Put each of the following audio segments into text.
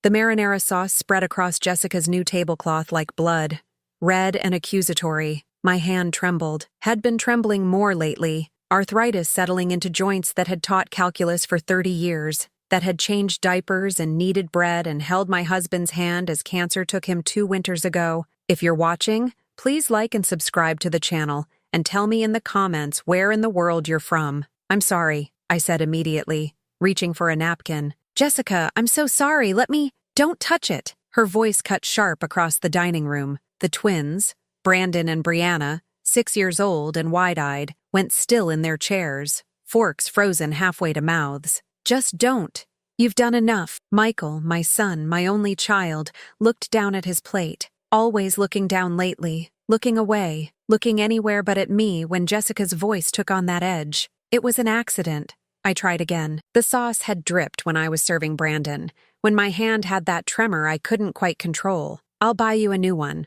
The marinara sauce spread across Jessica's new tablecloth like blood. Red and accusatory. My hand trembled. Had been trembling more lately. Arthritis settling into joints that had taught calculus for 30 years. That had changed diapers and kneaded bread and held my husband's hand as cancer took him 2 winters ago. If you're watching, please like and subscribe to the channel and tell me in the comments where in the world you're from. I'm sorry, I said immediately, reaching for a napkin. Jessica, I'm so sorry, don't touch it. Her voice cut sharp across the dining room. The twins, Brandon and Brianna, 6 years old and wide-eyed, went still in their chairs, forks frozen halfway to mouths. Just don't. You've done enough. Michael, my son, my only child, looked down at his plate, always looking down lately, looking away, looking anywhere but at me when Jessica's voice took on that edge. It was an accident. I tried again. The sauce had dripped when I was serving Brandon. When my hand had that tremor I couldn't quite control. I'll buy you a new one.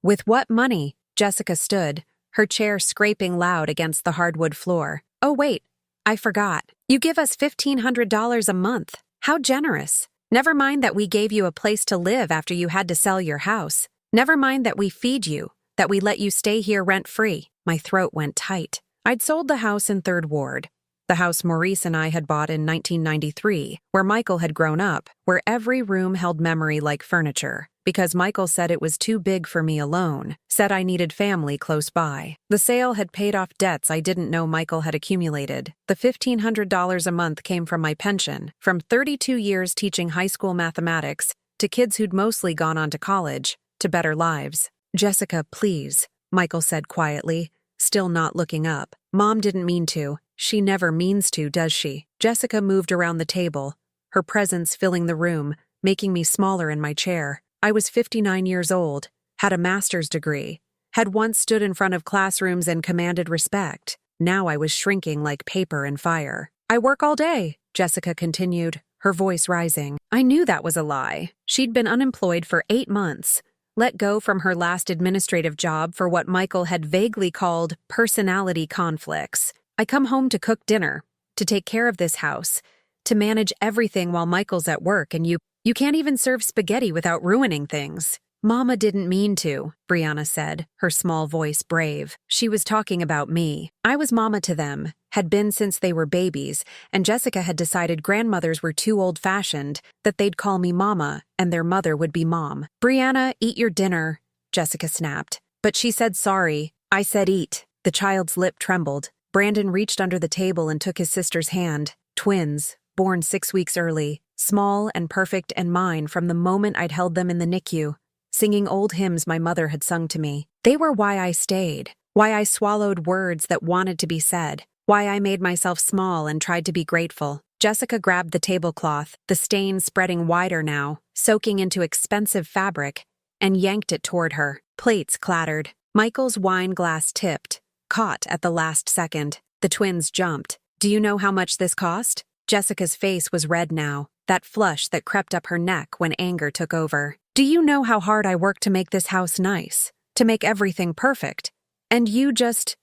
With what money? Jessica stood, her chair scraping loud against the hardwood floor. Oh wait, I forgot. You give us $1,500 a month. How generous. Never mind that we gave you a place to live after you had to sell your house. Never mind that we feed you, that we let you stay here rent-free. My throat went tight. I'd sold the house in 3rd Ward. The house Maurice and I had bought in 1993, where Michael had grown up, where every room held memory like furniture, because Michael said it was too big for me alone, said I needed family close by. The sale had paid off debts I didn't know Michael had accumulated. The $1,500 a month came from my pension, from 32 years teaching high school mathematics, to kids who'd mostly gone on to college, to better lives. Jessica, please, Michael said quietly, still not looking up. Mom didn't mean to. She never means to, does she? Jessica moved around the table, her presence filling the room, making me smaller in my chair. I was 59 years old, had a master's degree, had once stood in front of classrooms and commanded respect. Now I was shrinking like paper and fire. I work all day, Jessica continued, her voice rising. I knew that was a lie. She'd been unemployed for 8 months, let go from her last administrative job for what Michael had vaguely called personality conflicts. I come home to cook dinner, to take care of this house, to manage everything while Michael's at work, and you can't even serve spaghetti without ruining things. Mama didn't mean to, Brianna said, her small voice brave. She was talking about me. I was mama to them, had been since they were babies, and Jessica had decided grandmothers were too old-fashioned, that they'd call me mama, and their mother would be mom. Brianna, eat your dinner, Jessica snapped. But she said sorry. I said eat. The child's lip trembled. Brandon reached under the table and took his sister's hand. Twins, born 6 weeks early, small and perfect and mine from the moment I'd held them in the NICU, singing old hymns my mother had sung to me. They were why I stayed, why I swallowed words that wanted to be said, why I made myself small and tried to be grateful. Jessica grabbed the tablecloth, the stain spreading wider now, soaking into expensive fabric, and yanked it toward her. Plates clattered. Michael's wine glass tipped, caught at the last second. The twins jumped. Do you know how much this cost? Jessica's face was red now, that flush that crept up her neck when anger took over. Do you know how hard I worked to make this house nice? To make everything perfect? And you just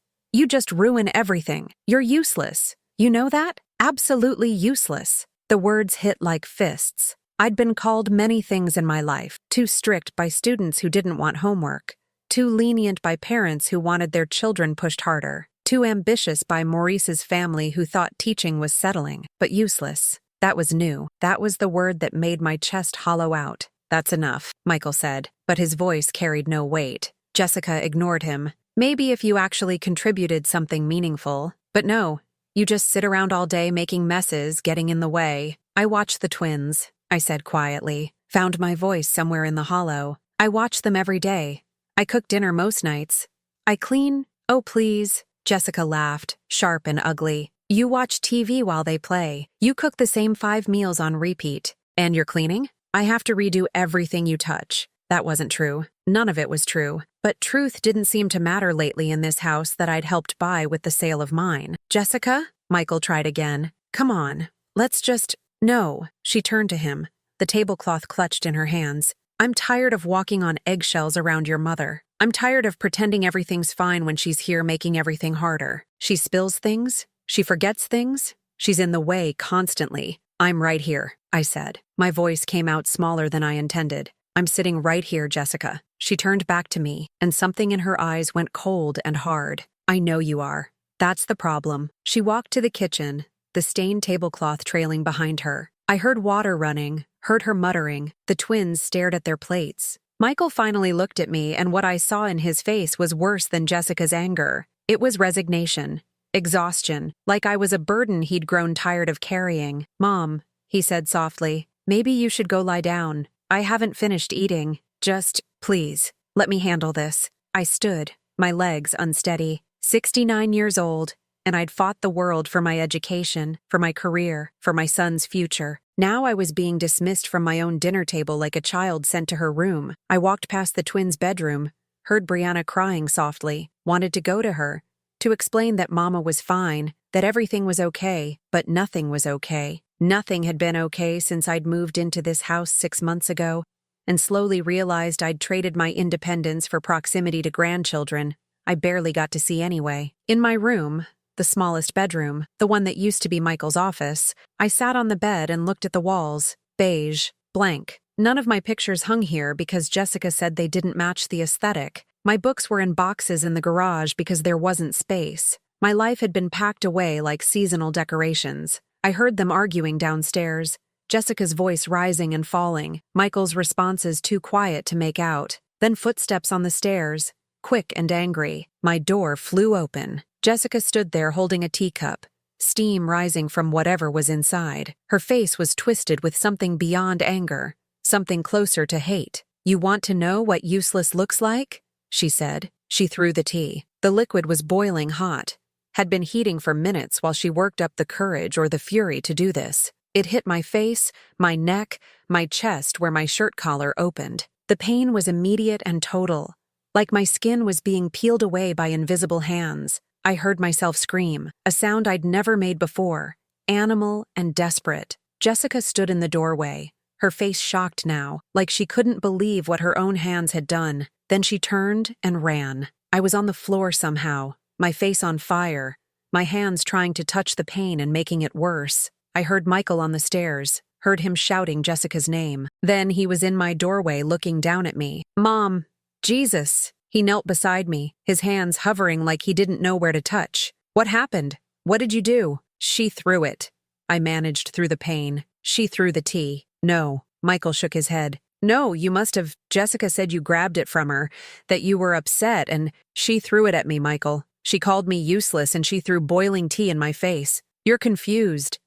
ruin everything. You're useless. You know that? Absolutely useless. The words hit like fists. I'd been called many things in my life. Too strict by students who didn't want homework. Too lenient by parents who wanted their children pushed harder. Too ambitious by Maurice's family who thought teaching was settling. But useless. That was new. That was the word that made my chest hollow out. That's enough, Michael said, but his voice carried no weight. Jessica ignored him. Maybe if you actually contributed something meaningful. But no, you just sit around all day making messes, getting in the way. I watch the twins, I said quietly. Found my voice somewhere in the hollow. I watch them every day. I cook dinner most nights. I clean. Oh, please. Jessica laughed, sharp and ugly. You watch TV while they play. You cook the same 5 meals on repeat. And you're cleaning? I have to redo everything you touch. That wasn't true. None of it was true. But truth didn't seem to matter lately in this house that I'd helped buy with the sale of mine. Jessica? Michael tried again. Come on. Let's just... No. She turned to him, the tablecloth clutched in her hands. I'm tired of walking on eggshells around your mother. I'm tired of pretending everything's fine when she's here making everything harder. She spills things. She forgets things. She's in the way constantly. I'm right here, I said. My voice came out smaller than I intended. I'm sitting right here, Jessica. She turned back to me, and something in her eyes went cold and hard. I know you are. That's the problem. She walked to the kitchen, the stained tablecloth trailing behind her. I heard water running, heard her muttering. The twins stared at their plates. Michael finally looked at me, and what I saw in his face was worse than Jessica's anger. It was resignation, exhaustion, like I was a burden he'd grown tired of carrying. Mom, he said softly, maybe you should go lie down. I haven't finished eating. Just, please, let me handle this. I stood, my legs unsteady. 69 years old, and I'd fought the world for my education, for my career, for my son's future. Now I was being dismissed from my own dinner table like a child sent to her room. I walked past the twins' bedroom, heard Brianna crying softly, wanted to go to her, to explain that Mama was fine, that everything was okay, but nothing was okay. Nothing had been okay since I'd moved into this house 6 months ago, and slowly realized I'd traded my independence for proximity to grandchildren I barely got to see anyway. In my room, the smallest bedroom, the one that used to be Michael's office, I sat on the bed and looked at the walls, beige, blank. None of my pictures hung here because Jessica said they didn't match the aesthetic. My books were in boxes in the garage because there wasn't space. My life had been packed away like seasonal decorations. I heard them arguing downstairs, Jessica's voice rising and falling, Michael's responses too quiet to make out. Then footsteps on the stairs, quick and angry. My door flew open. Jessica stood there holding a teacup, steam rising from whatever was inside. Her face was twisted with something beyond anger, something closer to hate. You want to know what useless looks like? She said. She threw the tea. The liquid was boiling hot, had been heating for minutes while she worked up the courage or the fury to do this. It hit my face, my neck, my chest where my shirt collar opened. The pain was immediate and total. Like my skin was being peeled away by invisible hands. I heard myself scream, a sound I'd never made before, animal and desperate. Jessica stood in the doorway, her face shocked now, like she couldn't believe what her own hands had done. Then she turned and ran. I was on the floor somehow, my face on fire, my hands trying to touch the pain and making it worse. I heard Michael on the stairs, heard him shouting Jessica's name. Then he was in my doorway looking down at me. Mom! Jesus! He knelt beside me, his hands hovering like he didn't know where to touch. What happened? What did you do? She threw it. I managed through the pain. She threw the tea. No. Michael shook his head. No, you must have. Jessica said you grabbed it from her, that you were upset, and she threw it at me, Michael. She called me useless and she threw boiling tea in my face. You're confused.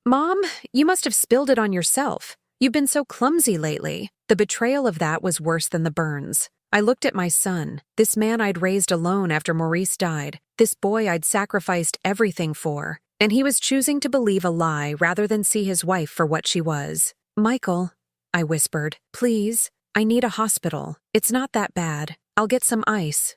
Mom, you must have spilled it on yourself. You've been so clumsy lately. The betrayal of that was worse than the burns. I looked at my son, this man I'd raised alone after Maurice died, this boy I'd sacrificed everything for, and he was choosing to believe a lie rather than see his wife for what she was. Michael, I whispered, please, I need a hospital. It's not that bad. I'll get some ice,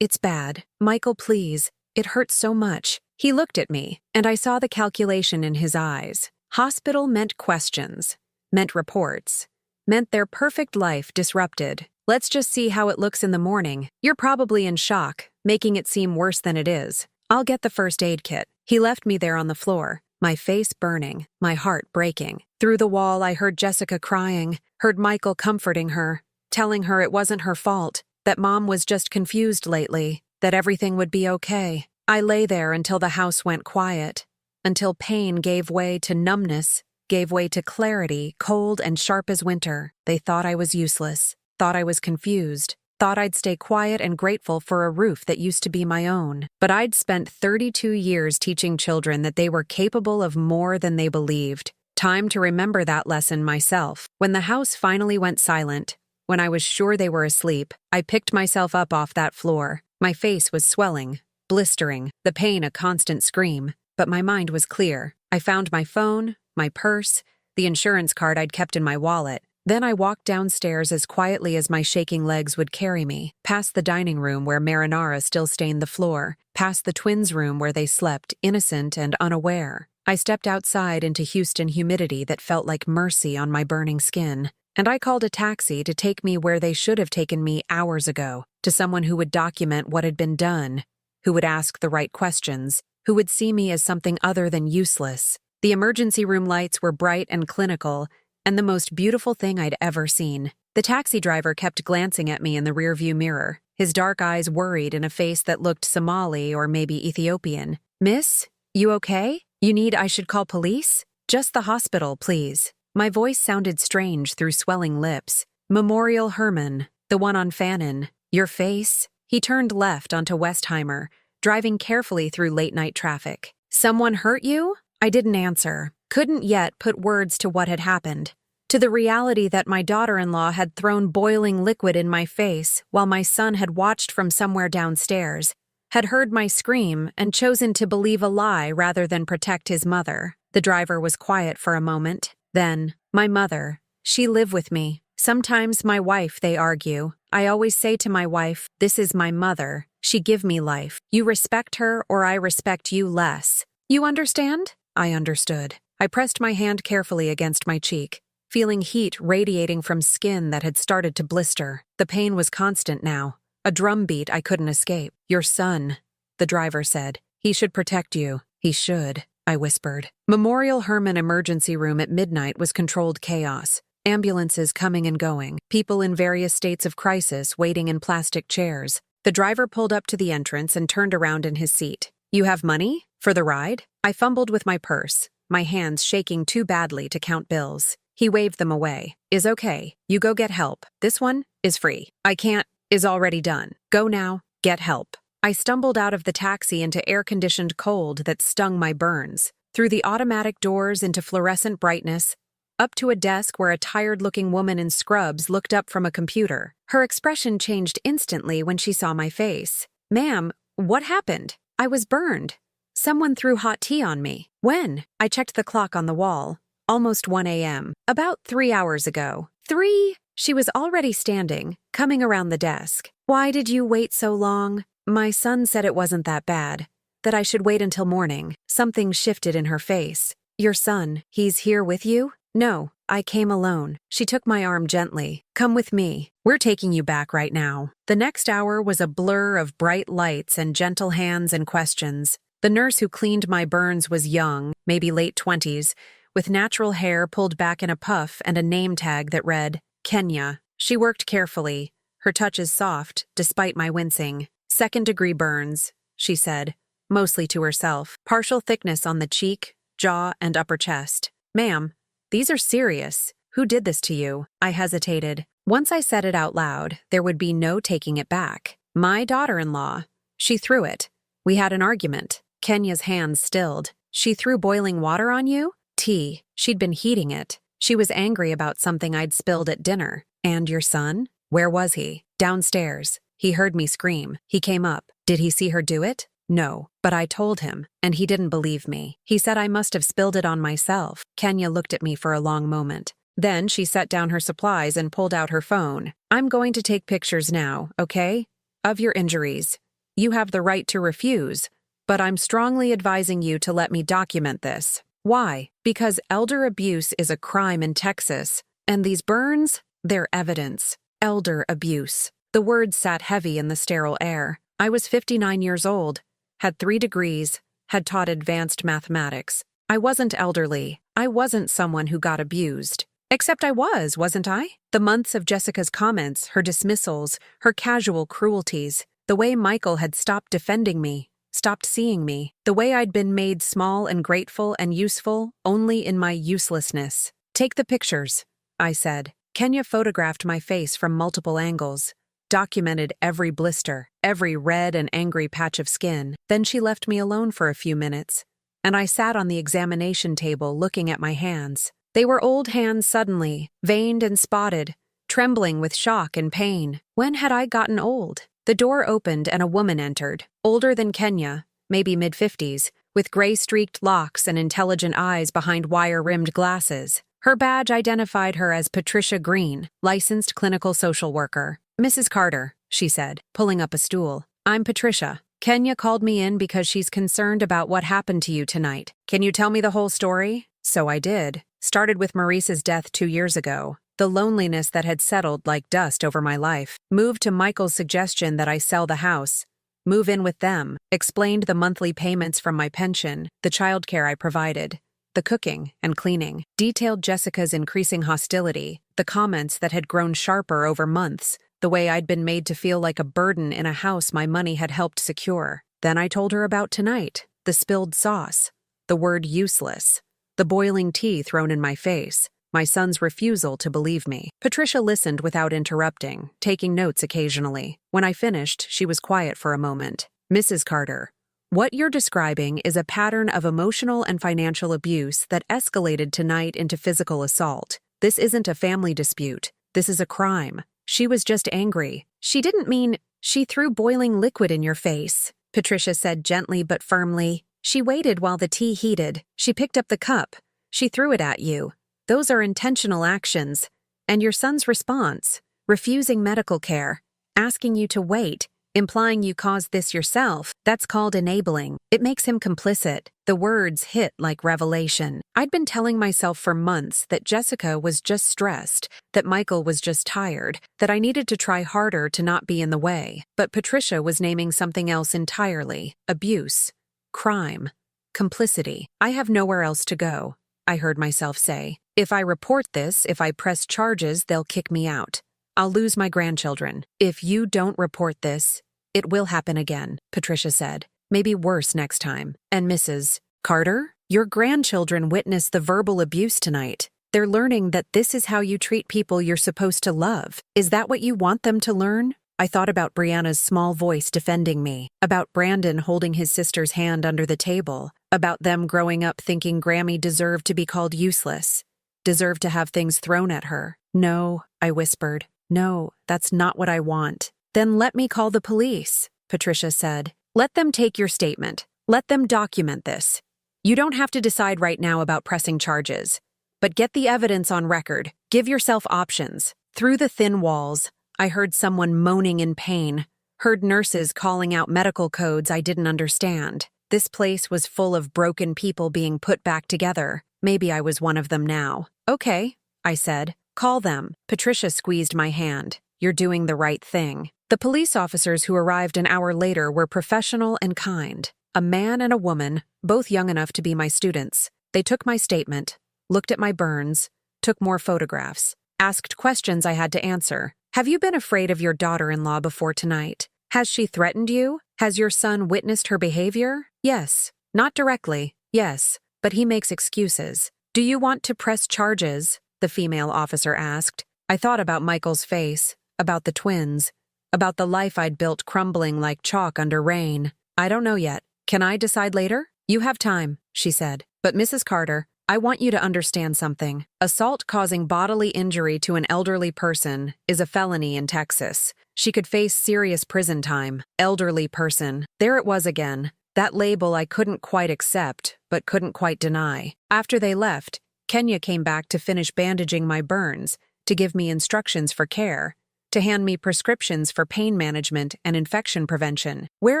it's bad. Michael, please. It hurts so much. He looked at me, and I saw the calculation in his eyes. Hospital meant questions, meant reports, meant their perfect life disrupted. Let's just see how it looks in the morning. You're probably in shock, making it seem worse than it is. I'll get the first aid kit. He left me there on the floor, my face burning, my heart breaking. Through the wall, I heard Jessica crying, heard Michael comforting her, telling her it wasn't her fault, that Mom was just confused lately, that everything would be okay. I lay there until the house went quiet, until pain gave way to numbness, gave way to clarity, cold and sharp as winter. They thought I was useless, thought I was confused, thought I'd stay quiet and grateful for a roof that used to be my own. But I'd spent 32 years teaching children that they were capable of more than they believed. Time to remember that lesson myself. When the house finally went silent, when I was sure they were asleep, I picked myself up off that floor. My face was swelling, blistering, the pain a constant scream, but my mind was clear. I found my phone, my purse, the insurance card I'd kept in my wallet. Then I walked downstairs as quietly as my shaking legs would carry me, past the dining room where marinara still stained the floor, past the twins' room where they slept, innocent and unaware. I stepped outside into Houston humidity that felt like mercy on my burning skin, and I called a taxi to take me where they should have taken me hours ago, to someone who would document what had been done, who would ask the right questions, who would see me as something other than useless. The emergency room lights were bright and clinical, and the most beautiful thing I'd ever seen. The taxi driver kept glancing at me in the rearview mirror, his dark eyes worried in a face that looked Somali or maybe Ethiopian. "Miss, you okay? You need I should call police? Just the hospital, please." My voice sounded strange through swelling lips. "Memorial Herman, the one on Fannin. Your face?" He turned left onto Westheimer, driving carefully through late-night traffic. "Someone hurt you?" I didn't answer. Couldn't yet put words to what had happened. To the reality that my daughter-in-law had thrown boiling liquid in my face while my son had watched from somewhere downstairs, had heard my scream and chosen to believe a lie rather than protect his mother. The driver was quiet for a moment. Then, "My mother. She live with me. Sometimes my wife, they argue. I always say to my wife, this is my mother. She give me life. You respect her or I respect you less. You understand?" I understood. I pressed my hand carefully against my cheek, feeling heat radiating from skin that had started to blister. The pain was constant now, a drumbeat I couldn't escape. "Your son," the driver said. "He should protect you." "He should," I whispered. Memorial Herman emergency room at midnight was controlled chaos. Ambulances coming and going, people in various states of crisis waiting in plastic chairs. The driver pulled up to the entrance and turned around in his seat. "You have money? For the ride?" I fumbled with my purse, my hands shaking too badly to count bills. He waved them away. "Is okay. You go get help. This one is free. I can't, is already done. Go now, get help." I stumbled out of the taxi into air-conditioned cold that stung my burns, through the automatic doors into fluorescent brightness, up to a desk where a tired-looking woman in scrubs looked up from a computer. Her expression changed instantly when she saw my face. "Ma'am, what happened?" "I was burned. Someone threw hot tea on me." "When?" I checked the clock on the wall. "Almost 1 a.m. About 3 hours ago." 3? She was already standing, coming around the desk. "Why did you wait so long?" "My son said it wasn't that bad, that I should wait until morning." Something shifted in her face. "Your son, he's here with you?" "No, I came alone." She took my arm gently. "Come with me. We're taking you back right now." The next hour was a blur of bright lights and gentle hands and questions. The nurse who cleaned my burns was young, maybe late 20s, with natural hair pulled back in a puff and a name tag that read, Kenya. She worked carefully, her touches soft, despite my wincing. "Second-degree burns," she said, mostly to herself. "Partial thickness on the cheek, jaw, and upper chest." "Ma'am, these are serious. Who did this to you?" I hesitated. Once I said it out loud, there would be no taking it back. "My daughter-in-law. She threw it. We had an argument." Kenya's hands stilled. "She threw boiling water on you?" "Tea. She'd been heating it. She was angry about something I'd spilled at dinner." "And your son? Where was he?" "Downstairs. He heard me scream. He came up." "Did he see her do it?" "No, but I told him, and he didn't believe me. He said I must have spilled it on myself." Kenya looked at me for a long moment. Then she set down her supplies and pulled out her phone. "I'm going to take pictures now, okay? Of your injuries. You have the right to refuse, but I'm strongly advising you to let me document this." "Why?" "Because elder abuse is a crime in Texas, and these burns, they're evidence." Elder abuse. The words sat heavy in the sterile air. I was 59 years old, had 3 degrees, had taught advanced mathematics. I wasn't elderly. I wasn't someone who got abused. Except I was, wasn't I? The months of Jessica's comments, her dismissals, her casual cruelties, the way Michael had stopped defending me, stopped seeing me, the way I'd been made small and grateful and useful only in my uselessness. "Take the pictures," I said. Kenya photographed my face from multiple angles, documented every blister, every red and angry patch of skin. Then she left me alone for a few minutes, and I sat on the examination table looking at my hands. They were old hands suddenly, veined and spotted, trembling with shock and pain. When had I gotten old? The door opened and a woman entered, older than Kenya, maybe mid-50s, with gray-streaked locks and intelligent eyes behind wire-rimmed glasses. Her badge identified her as Patricia Green, licensed clinical social worker. "Mrs. Carter," she said, pulling up a stool. "I'm Patricia. Kenya called me in because she's concerned about what happened to you tonight. Can you tell me the whole story?" So I did. Started with Maurice's death 2 years ago. The loneliness that had settled like dust over my life. Moved to Michael's suggestion that I sell the house. Move in with them. Explained the monthly payments from my pension, the childcare I provided. the cooking and cleaning, detailed Jessica's increasing hostility, the comments that had grown sharper over months, the way I'd been made to feel like a burden in a house my money had helped secure. Then I told her about tonight, the spilled sauce, the word useless, the boiling tea thrown in my face, my son's refusal to believe me. Patricia listened without interrupting, taking notes occasionally. When I finished, she was quiet for a moment. Mrs. Carter, what you're describing is a pattern of emotional and financial abuse that escalated tonight into physical assault. This isn't a family dispute. This is a crime. She was just angry. She didn't mean she threw boiling liquid in your face, Patricia said gently but firmly. She waited while the tea heated. She picked up the cup. She threw it at you. Those are intentional actions. And your son's response, refusing medical care, asking you to wait, implying you caused this yourself, that's called enabling. It makes him complicit. The words hit like revelation. I'd been telling myself for months that Jessica was just stressed, that Michael was just tired, that I needed to try harder to not be in the way. But Patricia was naming something else entirely. Abuse. Crime. Complicity. I have nowhere else to go, I heard myself say. If I report this, if I press charges, they'll kick me out. I'll lose my grandchildren. If you don't report this, it will happen again, Patricia said. Maybe worse next time. And Mrs. Carter, your grandchildren witnessed the verbal abuse tonight. They're learning that this is how you treat people you're supposed to love. Is that what you want them to learn? I thought about Brianna's small voice defending me, about Brandon holding his sister's hand under the table, about them growing up thinking Grammy deserved to be called useless, deserved to have things thrown at her. No, I whispered. No, that's not what I want. Then let me call the police, Patricia said. Let them take your statement. Let them document this. You don't have to decide right now about pressing charges, but get the evidence on record. Give yourself options. Through the thin walls, I heard someone moaning in pain, heard nurses calling out medical codes I didn't understand. This place was full of broken people being put back together. Maybe I was one of them now. Okay, I said. Call them. Patricia squeezed my hand. You're doing the right thing. The police officers who arrived an hour later were professional and kind. A man and a woman, both young enough to be my students. They took my statement, looked at my burns, took more photographs, asked questions I had to answer. Have you been afraid of your daughter-in-law before tonight? Has she threatened you? Has your son witnessed her behavior? Yes. Not directly. Yes. But he makes excuses. Do you want to press charges? The female officer asked. I thought about Michael's face, about the twins, about the life I'd built crumbling like chalk under rain. I don't know yet. Can I decide later? You have time, she said. But Mrs. Carter, I want you to understand something. Assault causing bodily injury to an elderly person is a felony in Texas. She could face serious prison time. Elderly person. There it was again. That label I couldn't quite accept, but couldn't quite deny. After they left, Kenya came back to finish bandaging my burns, to give me instructions for care, to hand me prescriptions for pain management and infection prevention. Where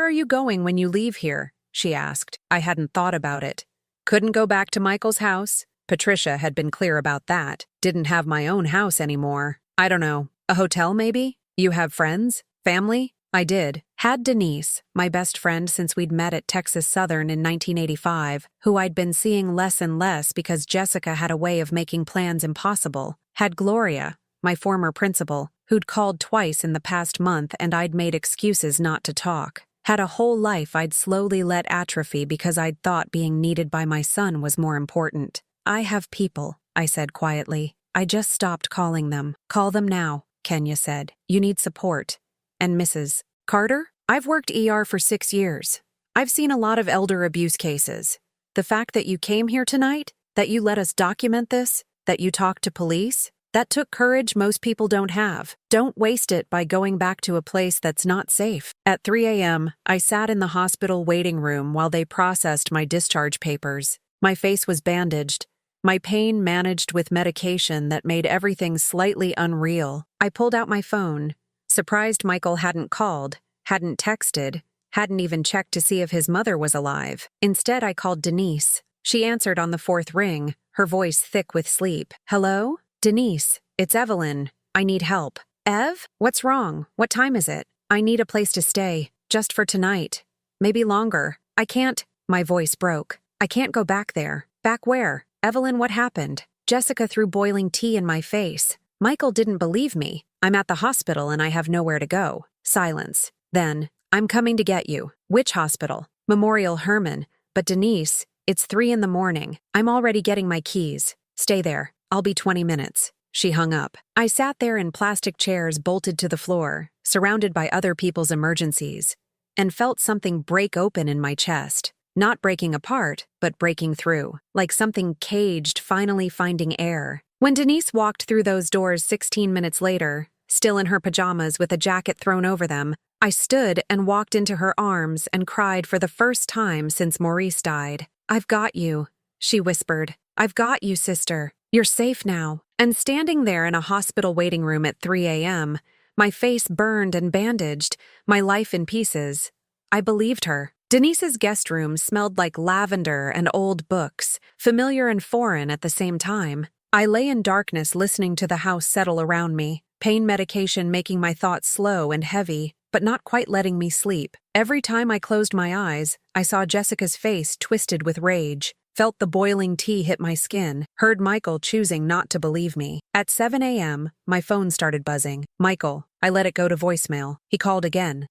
are you going when you leave here? She asked. I hadn't thought about it. Couldn't go back to Michael's house. Patricia had been clear about that. Didn't have my own house anymore. I don't know. A hotel maybe? You have friends? Family? I did. Had Denise, my best friend since we'd met at Texas Southern in 1985, who I'd been seeing less and less because Jessica had a way of making plans impossible. Had Gloria, my former principal, who'd called twice in the past month and I'd made excuses not to talk. Had a whole life I'd slowly let atrophy because I'd thought being needed by my son was more important. I have people, I said quietly. I just stopped calling them. Call them now, Kenya said. You need support. And Mrs. Carter, I've worked ER for 6 years. I've seen a lot of elder abuse cases. The fact that you came here tonight, that you let us document this, that you talked to police, that took courage most people don't have. Don't waste it by going back to a place that's not safe. At 3 a.m., I sat in the hospital waiting room while they processed my discharge papers. My face was bandaged, my pain managed with medication that made everything slightly unreal. I pulled out my phone, surprised Michael hadn't called, hadn't texted, hadn't even checked to see if his mother was alive. Instead, I called Denise. She answered on the 4th ring, her voice thick with sleep. Hello? Denise, it's Evelyn. I need help. Ev? What's wrong? What time is it? I need a place to stay, just for tonight. Maybe longer. I can't. My voice broke. I can't go back there. Back where? Evelyn, what happened? Jessica threw boiling tea in my face. Michael didn't believe me. I'm at the hospital and I have nowhere to go. Silence. Then, I'm coming to get you. Which hospital? Memorial Hermann. But Denise, it's 3 in the morning. I'm already getting my keys. Stay there. I'll be 20 minutes. She hung up. I sat there in plastic chairs bolted to the floor, surrounded by other people's emergencies, and felt something break open in my chest. Not breaking apart, but breaking through, like something caged finally finding air. When Denise walked through those doors 16 minutes later, still in her pajamas with a jacket thrown over them, I stood and walked into her arms and cried for the first time since Maurice died. "I've got you," she whispered. "I've got you, sister. You're safe now." And standing there in a hospital waiting room at 3 a.m., my face burned and bandaged, my life in pieces, I believed her. Denise's guest room smelled like lavender and old books, familiar and foreign at the same time. I lay in darkness listening to the house settle around me, pain medication making my thoughts slow and heavy, but not quite letting me sleep. Every time I closed my eyes, I saw Jessica's face twisted with rage, felt the boiling tea hit my skin, heard Michael choosing not to believe me. At 7 a.m., my phone started buzzing. Michael. I let it go to voicemail. He called again.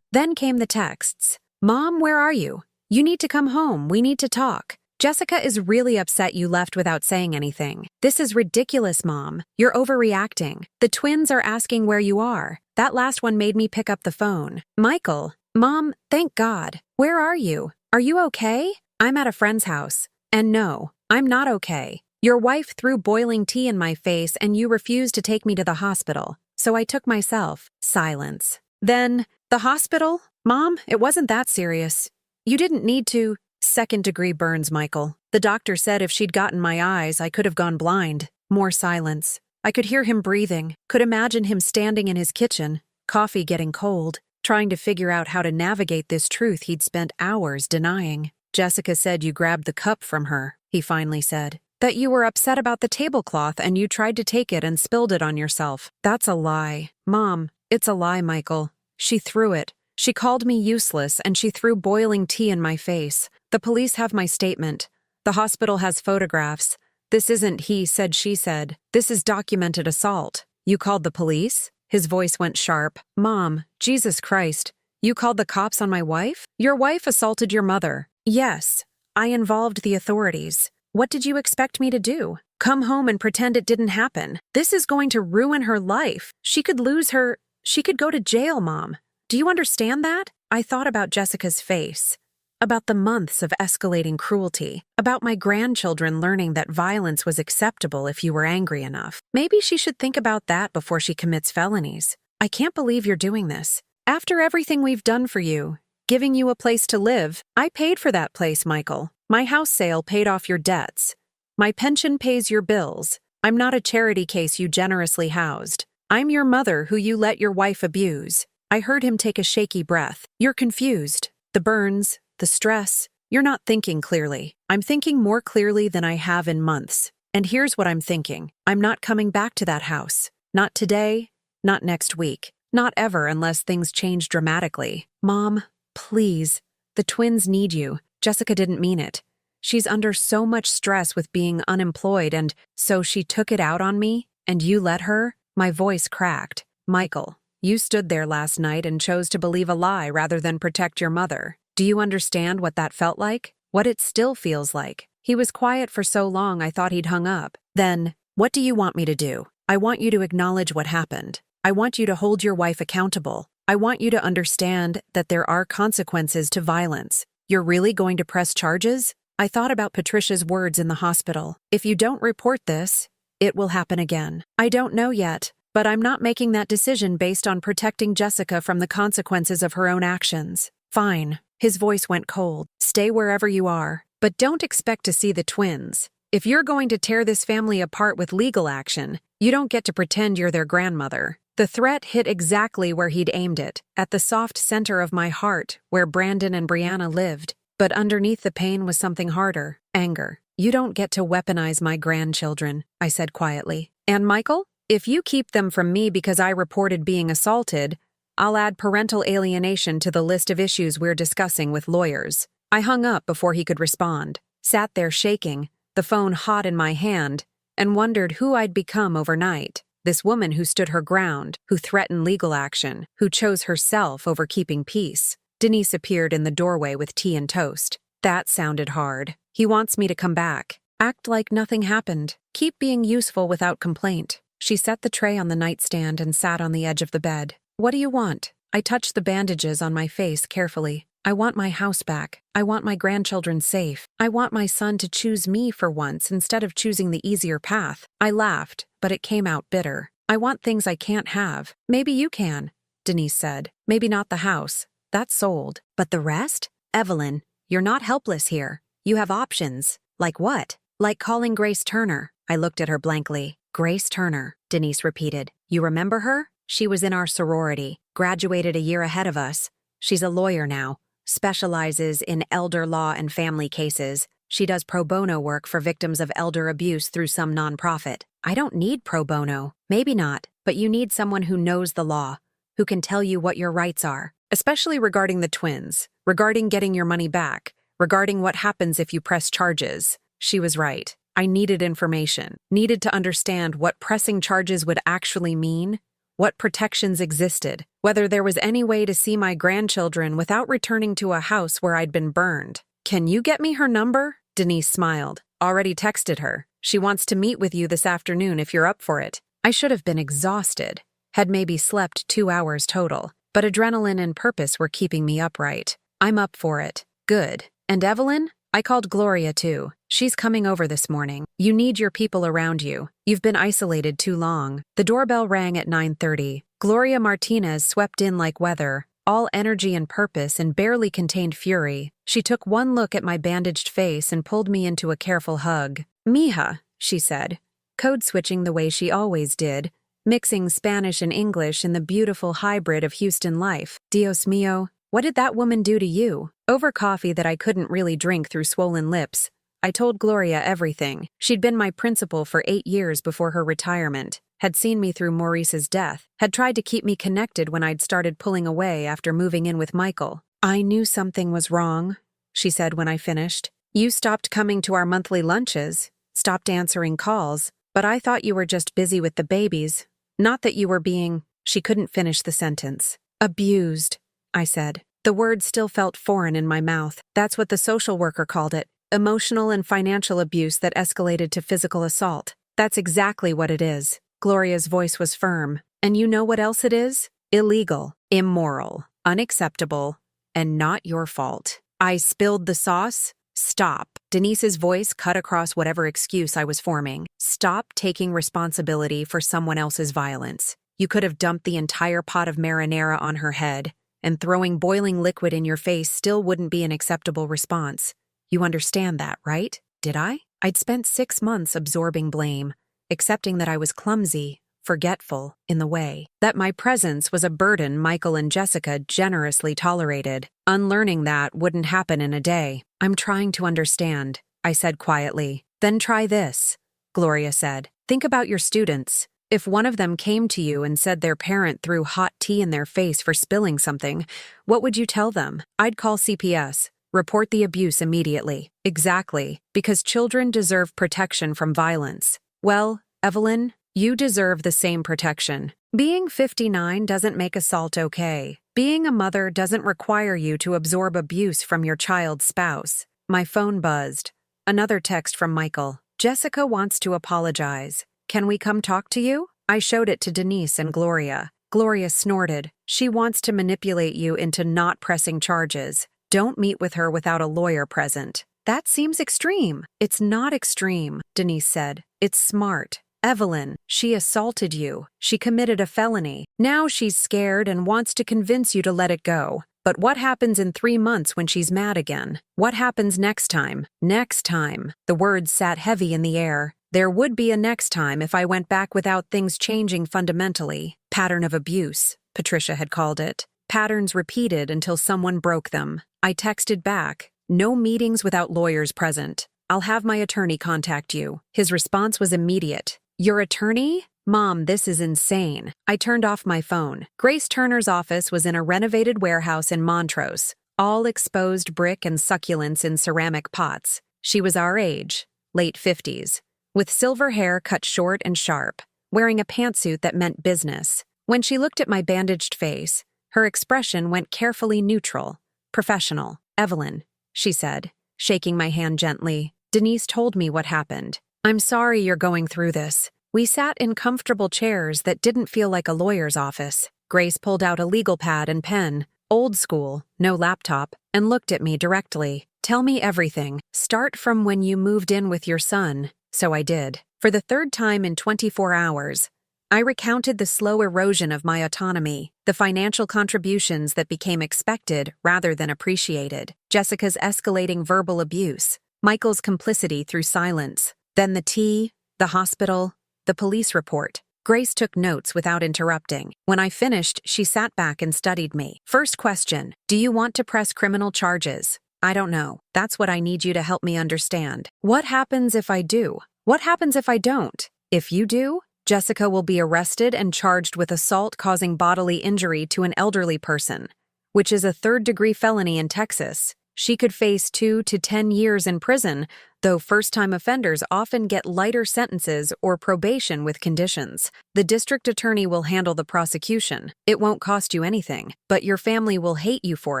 Then came the texts. "Mom, where are you? You need to come home. We need to talk. Jessica is really upset you left without saying anything. This is ridiculous, Mom. You're overreacting. The twins are asking where you are. That last one made me pick up the phone. Michael. Mom, thank God. Where are you? Are you okay? I'm at a friend's house. And no, I'm not okay. Your wife threw boiling tea in my face and you refused to take me to the hospital. So I took myself." Silence. Then, "The hospital? Mom, it wasn't that serious. You didn't need to." "Second-degree burns, Michael. The doctor said if she'd gotten my eyes, I could have gone blind." More silence. I could hear him breathing, could imagine him standing in his kitchen, coffee getting cold, trying to figure out how to navigate this truth he'd spent hours denying. "Jessica said you grabbed the cup from her," he finally said. "That you were upset about the tablecloth and you tried to take it and spilled it on yourself." "That's a lie. Mom, it's a lie, Michael. She threw it. She called me useless and she threw boiling tea in my face. The police have my statement. The hospital has photographs. This isn't he said, she said. This is documented assault." "You called the police?" His voice went sharp. "Mom, Jesus Christ. You called the cops on my wife? Your wife assaulted your mother." "Yes. I involved the authorities. What did you expect me to do? Come home and pretend it didn't happen? This is going to ruin her life. She could go to jail, Mom. Do you understand that?" I thought about Jessica's face, about the months of escalating cruelty, about my grandchildren learning that violence was acceptable if you were angry enough. Maybe she should think about that before she commits felonies. "I can't believe you're doing this. After everything we've done for you, giving you a place to live, I paid for that place, Michael. My house sale paid off your debts. My pension pays your bills. I'm not a charity case you generously housed. I'm your mother who you let your wife abuse." I heard him take a shaky breath. "You're confused. The burns, the stress. You're not thinking clearly. I'm thinking more clearly than I have in months. And here's what I'm thinking. I'm not coming back to that house. Not today, not next week. Not ever unless things change dramatically. Mom, please. The twins need you." Jessica didn't mean it. She's under so much stress with being unemployed and so she took it out on me, and you let her? My voice cracked. "Michael, you stood there last night and chose to believe a lie rather than protect your mother. Do you understand what that felt like? What it still feels like?" He was quiet for so long I thought he'd hung up. "Then, what do you want me to do? I want you to acknowledge what happened. I want you to hold your wife accountable. I want you to understand that there are consequences to violence. You're really going to press charges?" I thought about Patricia's words in the hospital. "If you don't report this, it will happen again." I don't know yet, but I'm not making that decision based on protecting Jessica from the consequences of her own actions. "Fine." His voice went cold. "Stay wherever you are, but don't expect to see the twins. If you're going to tear this family apart with legal action, you don't get to pretend you're their grandmother." The threat hit exactly where he'd aimed it, at the soft center of my heart, where Brandon and Brianna lived. But underneath the pain was something harder, anger. "You don't get to weaponize my grandchildren," I said quietly. "And Michael, if you keep them from me because I reported being assaulted, I'll add parental alienation to the list of issues we're discussing with lawyers." I hung up before he could respond, sat there shaking, the phone hot in my hand, and wondered who I'd become overnight. This woman who stood her ground, who threatened legal action, who chose herself over keeping peace. Denise appeared in the doorway with tea and toast. That sounded hard. He wants me to come back. Act like nothing happened. Keep being useful without complaint. She set the tray on the nightstand and sat on the edge of the bed. What do you want? I touched the bandages on my face carefully. I want my house back. I want my grandchildren safe. I want my son to choose me for once instead of choosing the easier path. I laughed, but it came out bitter. I want things I can't have. Maybe you can, Denise said. Maybe not the house. That's sold. But the rest? Evelyn, you're not helpless here. You have options. Like what? Like calling Grace Turner. I looked at her blankly. Grace Turner, Denise repeated. You remember her? She was in our sorority, graduated a year ahead of us. She's a lawyer now, specializes in elder law and family cases. She does pro bono work for victims of elder abuse through some nonprofit. I don't need pro bono. Maybe not, but you need someone who knows the law, who can tell you what your rights are, especially regarding the twins, regarding getting your money back, regarding what happens if you press charges. She was right. I needed information, needed to understand what pressing charges would actually mean, what protections existed, whether there was any way to see my grandchildren without returning to a house where I'd been burned. Can you get me her number? Denise smiled. Already texted her. She wants to meet with you this afternoon if you're up for it. I should have been exhausted, had maybe slept 2 hours total, but adrenaline and purpose were keeping me upright. I'm up for it. Good. And Evelyn? I called Gloria too. She's coming over this morning. You need your people around you. You've been isolated too long. The doorbell rang at 9:30. Gloria Martinez swept in like weather, all energy and purpose and barely contained fury. She took one look at my bandaged face and pulled me into a careful hug. Mija, she said, code switching the way she always did, mixing Spanish and English in the beautiful hybrid of Houston life. Dios mío, what did that woman do to you? Over coffee that I couldn't really drink through swollen lips, I told Gloria everything. She'd been my principal for 8 years before her retirement, had seen me through Maurice's death, had tried to keep me connected when I'd started pulling away after moving in with Michael. I knew something was wrong, she said when I finished. You stopped coming to our monthly lunches, stopped answering calls, but I thought you were just busy with the babies. Not that you were being— She couldn't finish the sentence. Abused, I said. The word still felt foreign in my mouth. That's what the social worker called it. Emotional and financial abuse that escalated to physical assault. That's exactly what it is. Gloria's voice was firm. And you know what else it is? Illegal, immoral, unacceptable, and not your fault. I spilled the sauce? Stop. Denise's voice cut across whatever excuse I was forming. Stop taking responsibility for someone else's violence. You could have dumped the entire pot of marinara on her head, and throwing boiling liquid in your face still wouldn't be an acceptable response. You understand that, right? Did I? I'd spent 6 months absorbing blame, accepting that I was clumsy, forgetful, in the way, that my presence was a burden Michael and Jessica generously tolerated. Unlearning that wouldn't happen in a day. I'm trying to understand, I said quietly. Then try this, Gloria said. Think about your students. If one of them came to you and said their parent threw hot tea in their face for spilling something, what would you tell them? I'd call CPS. Report the abuse immediately. Exactly, because children deserve protection from violence. Well, Evelyn, you deserve the same protection. Being 59 doesn't make assault okay. Being a mother doesn't require you to absorb abuse from your child's spouse. My phone buzzed. Another text from Michael. Jessica wants to apologize. Can we come talk to you? I showed it to Denise and Gloria. Gloria snorted. She wants to manipulate you into not pressing charges. Don't meet with her without a lawyer present. That seems extreme. It's not extreme, Denise said. It's smart. Evelyn, she assaulted you. She committed a felony. Now she's scared and wants to convince you to let it go. But what happens in 3 months when she's mad again? What happens next time? Next time. The words sat heavy in the air. There would be a next time if I went back without things changing fundamentally. Pattern of abuse, Patricia had called it. Patterns repeated until someone broke them. I texted back, no meetings without lawyers present. I'll have my attorney contact you. His response was immediate. Your attorney? Mom, this is insane. I turned off my phone. Grace Turner's office was in a renovated warehouse in Montrose, all exposed brick and succulents in ceramic pots. She was our age, late 50s, with silver hair cut short and sharp, wearing a pantsuit that meant business. When she looked at my bandaged face, her expression went carefully neutral, professional. "Evelyn," she said, shaking my hand gently. "Denise told me what happened. I'm sorry you're going through this." We sat in comfortable chairs that didn't feel like a lawyer's office. Grace pulled out a legal pad and pen, old school, no laptop, and looked at me directly. "Tell me everything. Start from when you moved in with your son." So I did. For the third time in 24 hours, I recounted the slow erosion of my autonomy, the financial contributions that became expected rather than appreciated, Jessica's escalating verbal abuse, Michael's complicity through silence, then the tea, the hospital, the police report. Grace took notes without interrupting. When I finished, she sat back and studied me. "First question, do you want to press criminal charges?" "I don't know. That's what I need you to help me understand." "What happens if I do?" "What happens if I don't?" "If you do, Jessica will be arrested and charged with assault causing bodily injury to an elderly person, which is a third-degree felony in Texas. She could face 2 to 10 years in prison, though first-time offenders often get lighter sentences or probation with conditions. The district attorney will handle the prosecution. It won't cost you anything, but your family will hate you for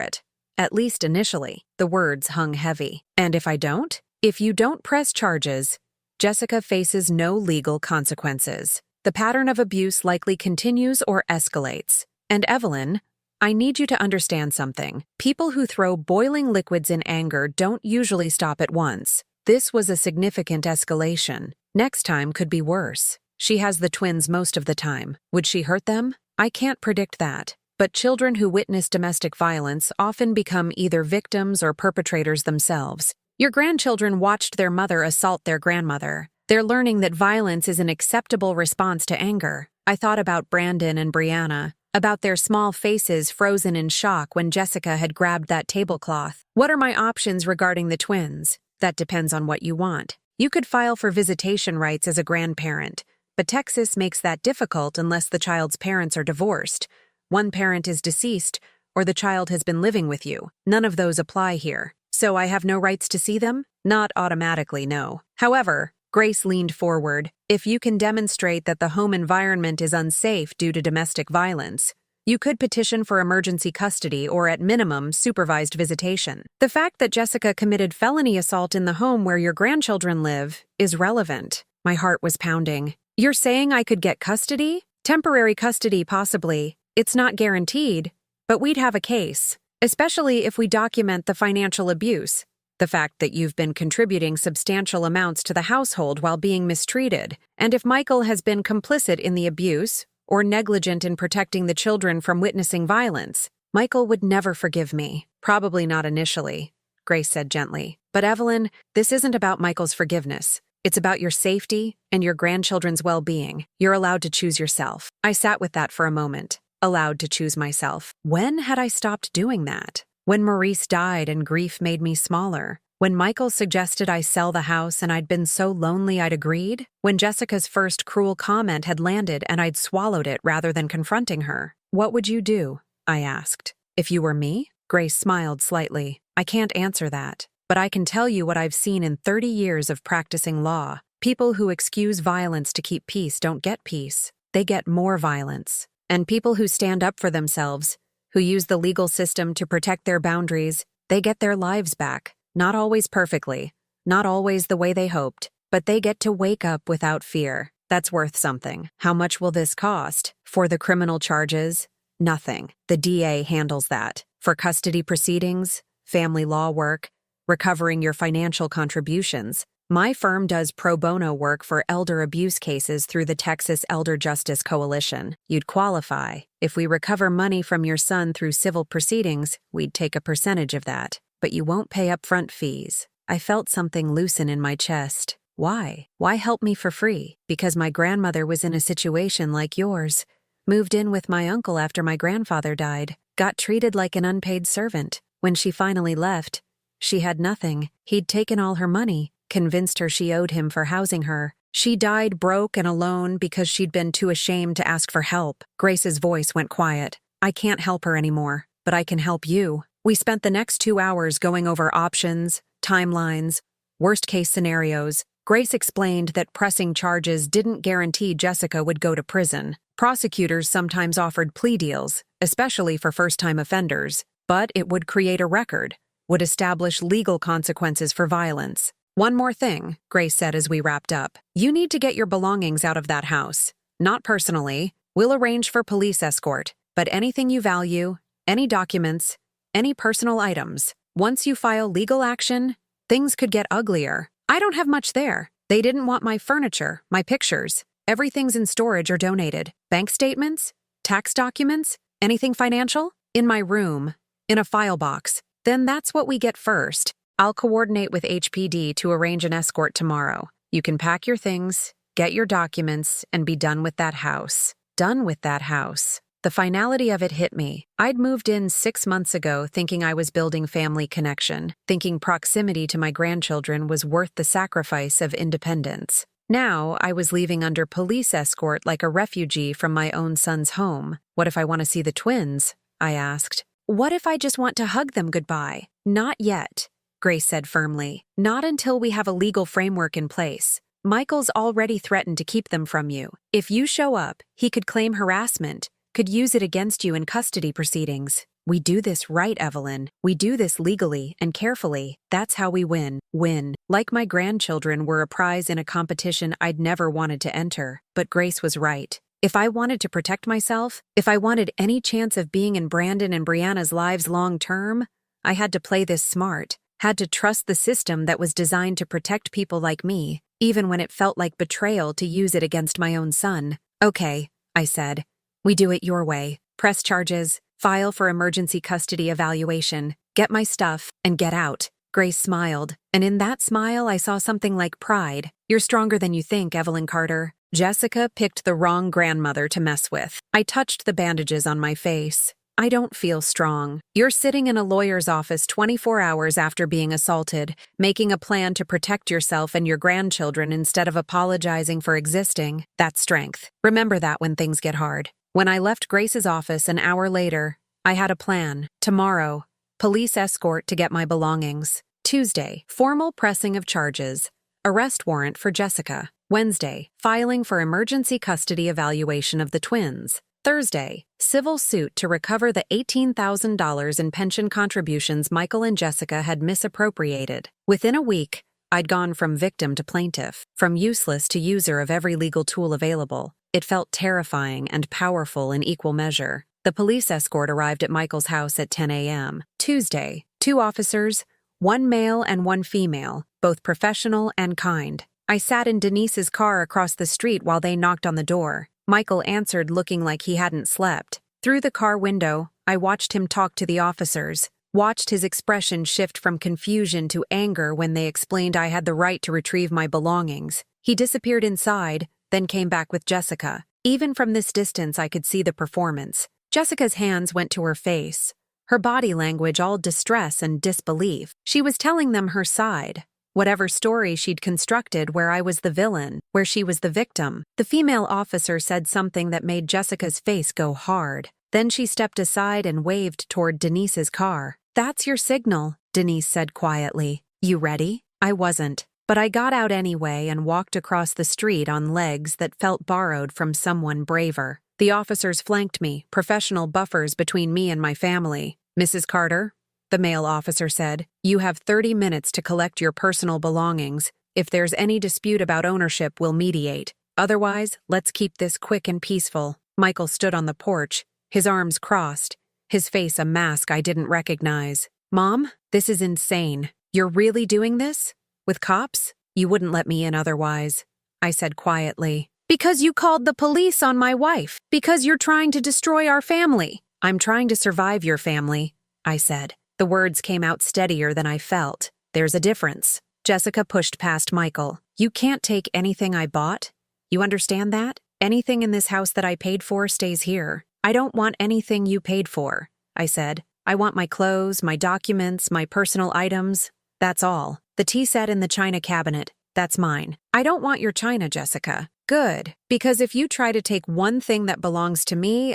it. At least initially." The words hung heavy. "And if I don't?" "If you don't press charges, Jessica faces no legal consequences. The pattern of abuse likely continues or escalates. And Evelyn, I need you to understand something. People who throw boiling liquids in anger don't usually stop at once. This was a significant escalation. Next time could be worse. She has the twins most of the time. Would she hurt them? I can't predict that. But children who witness domestic violence often become either victims or perpetrators themselves. Your grandchildren watched their mother assault their grandmother. They're learning that violence is an acceptable response to anger. I thought about Brandon and Brianna, about their small faces frozen in shock when Jessica had grabbed that tablecloth. What are my options regarding the twins? That depends on what you want. You could file for visitation rights as a grandparent, but Texas makes that difficult unless the child's parents are divorced, one parent is deceased, or the child has been living with you. None of those apply here. So I have no rights to see them? Not automatically, no. However, Grace leaned forward. If you can demonstrate that the home environment is unsafe due to domestic violence, you could petition for emergency custody or, at minimum, supervised visitation. The fact that Jessica committed felony assault in the home where your grandchildren live is relevant. My heart was pounding. You're saying I could get custody? Temporary custody, possibly. It's not guaranteed, but we'd have a case, especially if we document the financial abuse, the fact that you've been contributing substantial amounts to the household while being mistreated, and if Michael has been complicit in the abuse or negligent in protecting the children from witnessing violence. Michael would never forgive me. Probably not initially, Grace said gently. But Evelyn, this isn't about Michael's forgiveness. It's about your safety and your grandchildren's well-being. You're allowed to choose yourself. I sat with that for a moment. Allowed to choose myself. When had I stopped doing that? When Maurice died and grief made me smaller? When Michael suggested I sell the house and I'd been so lonely I'd agreed? When Jessica's first cruel comment had landed and I'd swallowed it rather than confronting her? What would you do? I asked. If you were me? Grace smiled slightly. I can't answer that, but I can tell you what I've seen in 30 years of practicing law. People who excuse violence to keep peace don't get peace. They get more violence. And people who stand up for themselves, who use the legal system to protect their boundaries, they get their lives back. Not always perfectly, not always the way they hoped, but they get to wake up without fear. That's worth something. How much will this cost? For the criminal charges? Nothing. The DA handles that. For custody proceedings, family law work, recovering your financial contributions, my firm does pro bono work for elder abuse cases through the Texas Elder Justice Coalition. You'd qualify. If we recover money from your son through civil proceedings, we'd take a percentage of that. But you won't pay upfront fees. I felt something loosen in my chest. Why? Why help me for free? Because my grandmother was in a situation like yours. Moved in with my uncle after my grandfather died. Got treated like an unpaid servant. When she finally left, she had nothing. He'd taken all her money. Convinced her she owed him for housing her. She died broke and alone because she'd been too ashamed to ask for help. Grace's voice went quiet. I can't help her anymore, but I can help you. We spent the next 2 hours going over options, timelines, worst-case scenarios. Grace explained that pressing charges didn't guarantee Jessica would go to prison. Prosecutors sometimes offered plea deals, especially for first-time offenders, but it would create a record, would establish legal consequences for violence. "One more thing," Grace said as we wrapped up. "You need to get your belongings out of that house. Not personally. We'll arrange for police escort, but anything you value, any documents, any personal items. Once you file legal action, things could get uglier. I don't have much there. They didn't want my furniture, my pictures. Everything's in storage or donated. Bank statements? Tax documents? Anything financial? In my room. In a file box. Then that's what we get first. I'll coordinate with HPD to arrange an escort tomorrow. You can pack your things, get your documents, and be done with that house." Done with that house. The finality of it hit me. I'd moved in 6 months ago thinking I was building family connection, thinking proximity to my grandchildren was worth the sacrifice of independence. Now, I was leaving under police escort like a refugee from my own son's home. "What if I want to see the twins?" I asked. "What if I just want to hug them goodbye?" "Not yet," Grace said firmly. "Not until we have a legal framework in place. Michael's already threatened to keep them from you. If you show up, he could claim harassment, could use it against you in custody proceedings. We do this right, Evelyn. We do this legally and carefully. That's how we win. Win. Like my grandchildren were a prize in a competition I'd never wanted to enter. But Grace was right. If I wanted to protect myself, if I wanted any chance of being in Brandon and Brianna's lives long term, I had to play this smart, had to trust the system that was designed to protect people like me, even when it felt like betrayal to use it against my own son. "Okay," I said. "We do it your way. Press charges, file for emergency custody evaluation, get my stuff, and get out." Grace smiled, and in that smile I saw something like pride. "You're stronger than you think, Evelyn Carter." Jessica picked the wrong grandmother to mess with. I touched the bandages on my face. "I don't feel strong. You're sitting in a lawyer's office 24 hours after being assaulted, making a plan to protect yourself and your grandchildren instead of apologizing for existing. That's strength. Remember that when things get hard." When I left Grace's office an hour later, I had a plan. Tomorrow, police escort to get my belongings. Tuesday, formal pressing of charges. Arrest warrant for Jessica. Wednesday, filing for emergency custody evaluation of the twins. Thursday, civil suit to recover the $18,000 in pension contributions Michael and Jessica had misappropriated. Within a week, I'd gone from victim to plaintiff, from useless to user of every legal tool available. It felt terrifying and powerful in equal measure. The police escort arrived at Michael's house at 10 a.m. Tuesday, 2 officers, 1 male and 1 female, both professional and kind. I sat in Denise's car across the street while they knocked on the door. Michael answered looking like he hadn't slept. Through the car window, I watched him talk to the officers, watched his expression shift from confusion to anger when they explained I had the right to retrieve my belongings. He disappeared inside, then came back with Jessica. Even from this distance, I could see the performance. Jessica's hands went to her face, her body language all distress and disbelief. She was telling them her side. Whatever story she'd constructed where I was the villain, where she was the victim. The female officer said something that made Jessica's face go hard. Then she stepped aside and waved toward Denise's car. "That's your signal," Denise said quietly. "You ready?" I wasn't, but I got out anyway and walked across the street on legs that felt borrowed from someone braver. The officers flanked me, professional buffers between me and my family. "Mrs. Carter," the male officer said, "you have 30 minutes to collect your personal belongings. If there's any dispute about ownership, we'll mediate. Otherwise, let's keep this quick and peaceful." Michael stood on the porch, his arms crossed, his face a mask I didn't recognize. "Mom, this is insane. You're really doing this? With cops? You wouldn't let me in otherwise," I said quietly. "Because you called the police on my wife. Because you're trying to destroy our family." "I'm trying to survive your family," I said. The words came out steadier than I felt. "There's a difference." Jessica pushed past Michael. "You can't take anything I bought. You understand that? Anything in this house that I paid for stays here. I don't want anything you paid for," I said. "I want my clothes, my documents, my personal items. That's all. The tea set in the china cabinet. That's mine." "I don't want your china, Jessica." "Good. Because if you try to take one thing that belongs to me,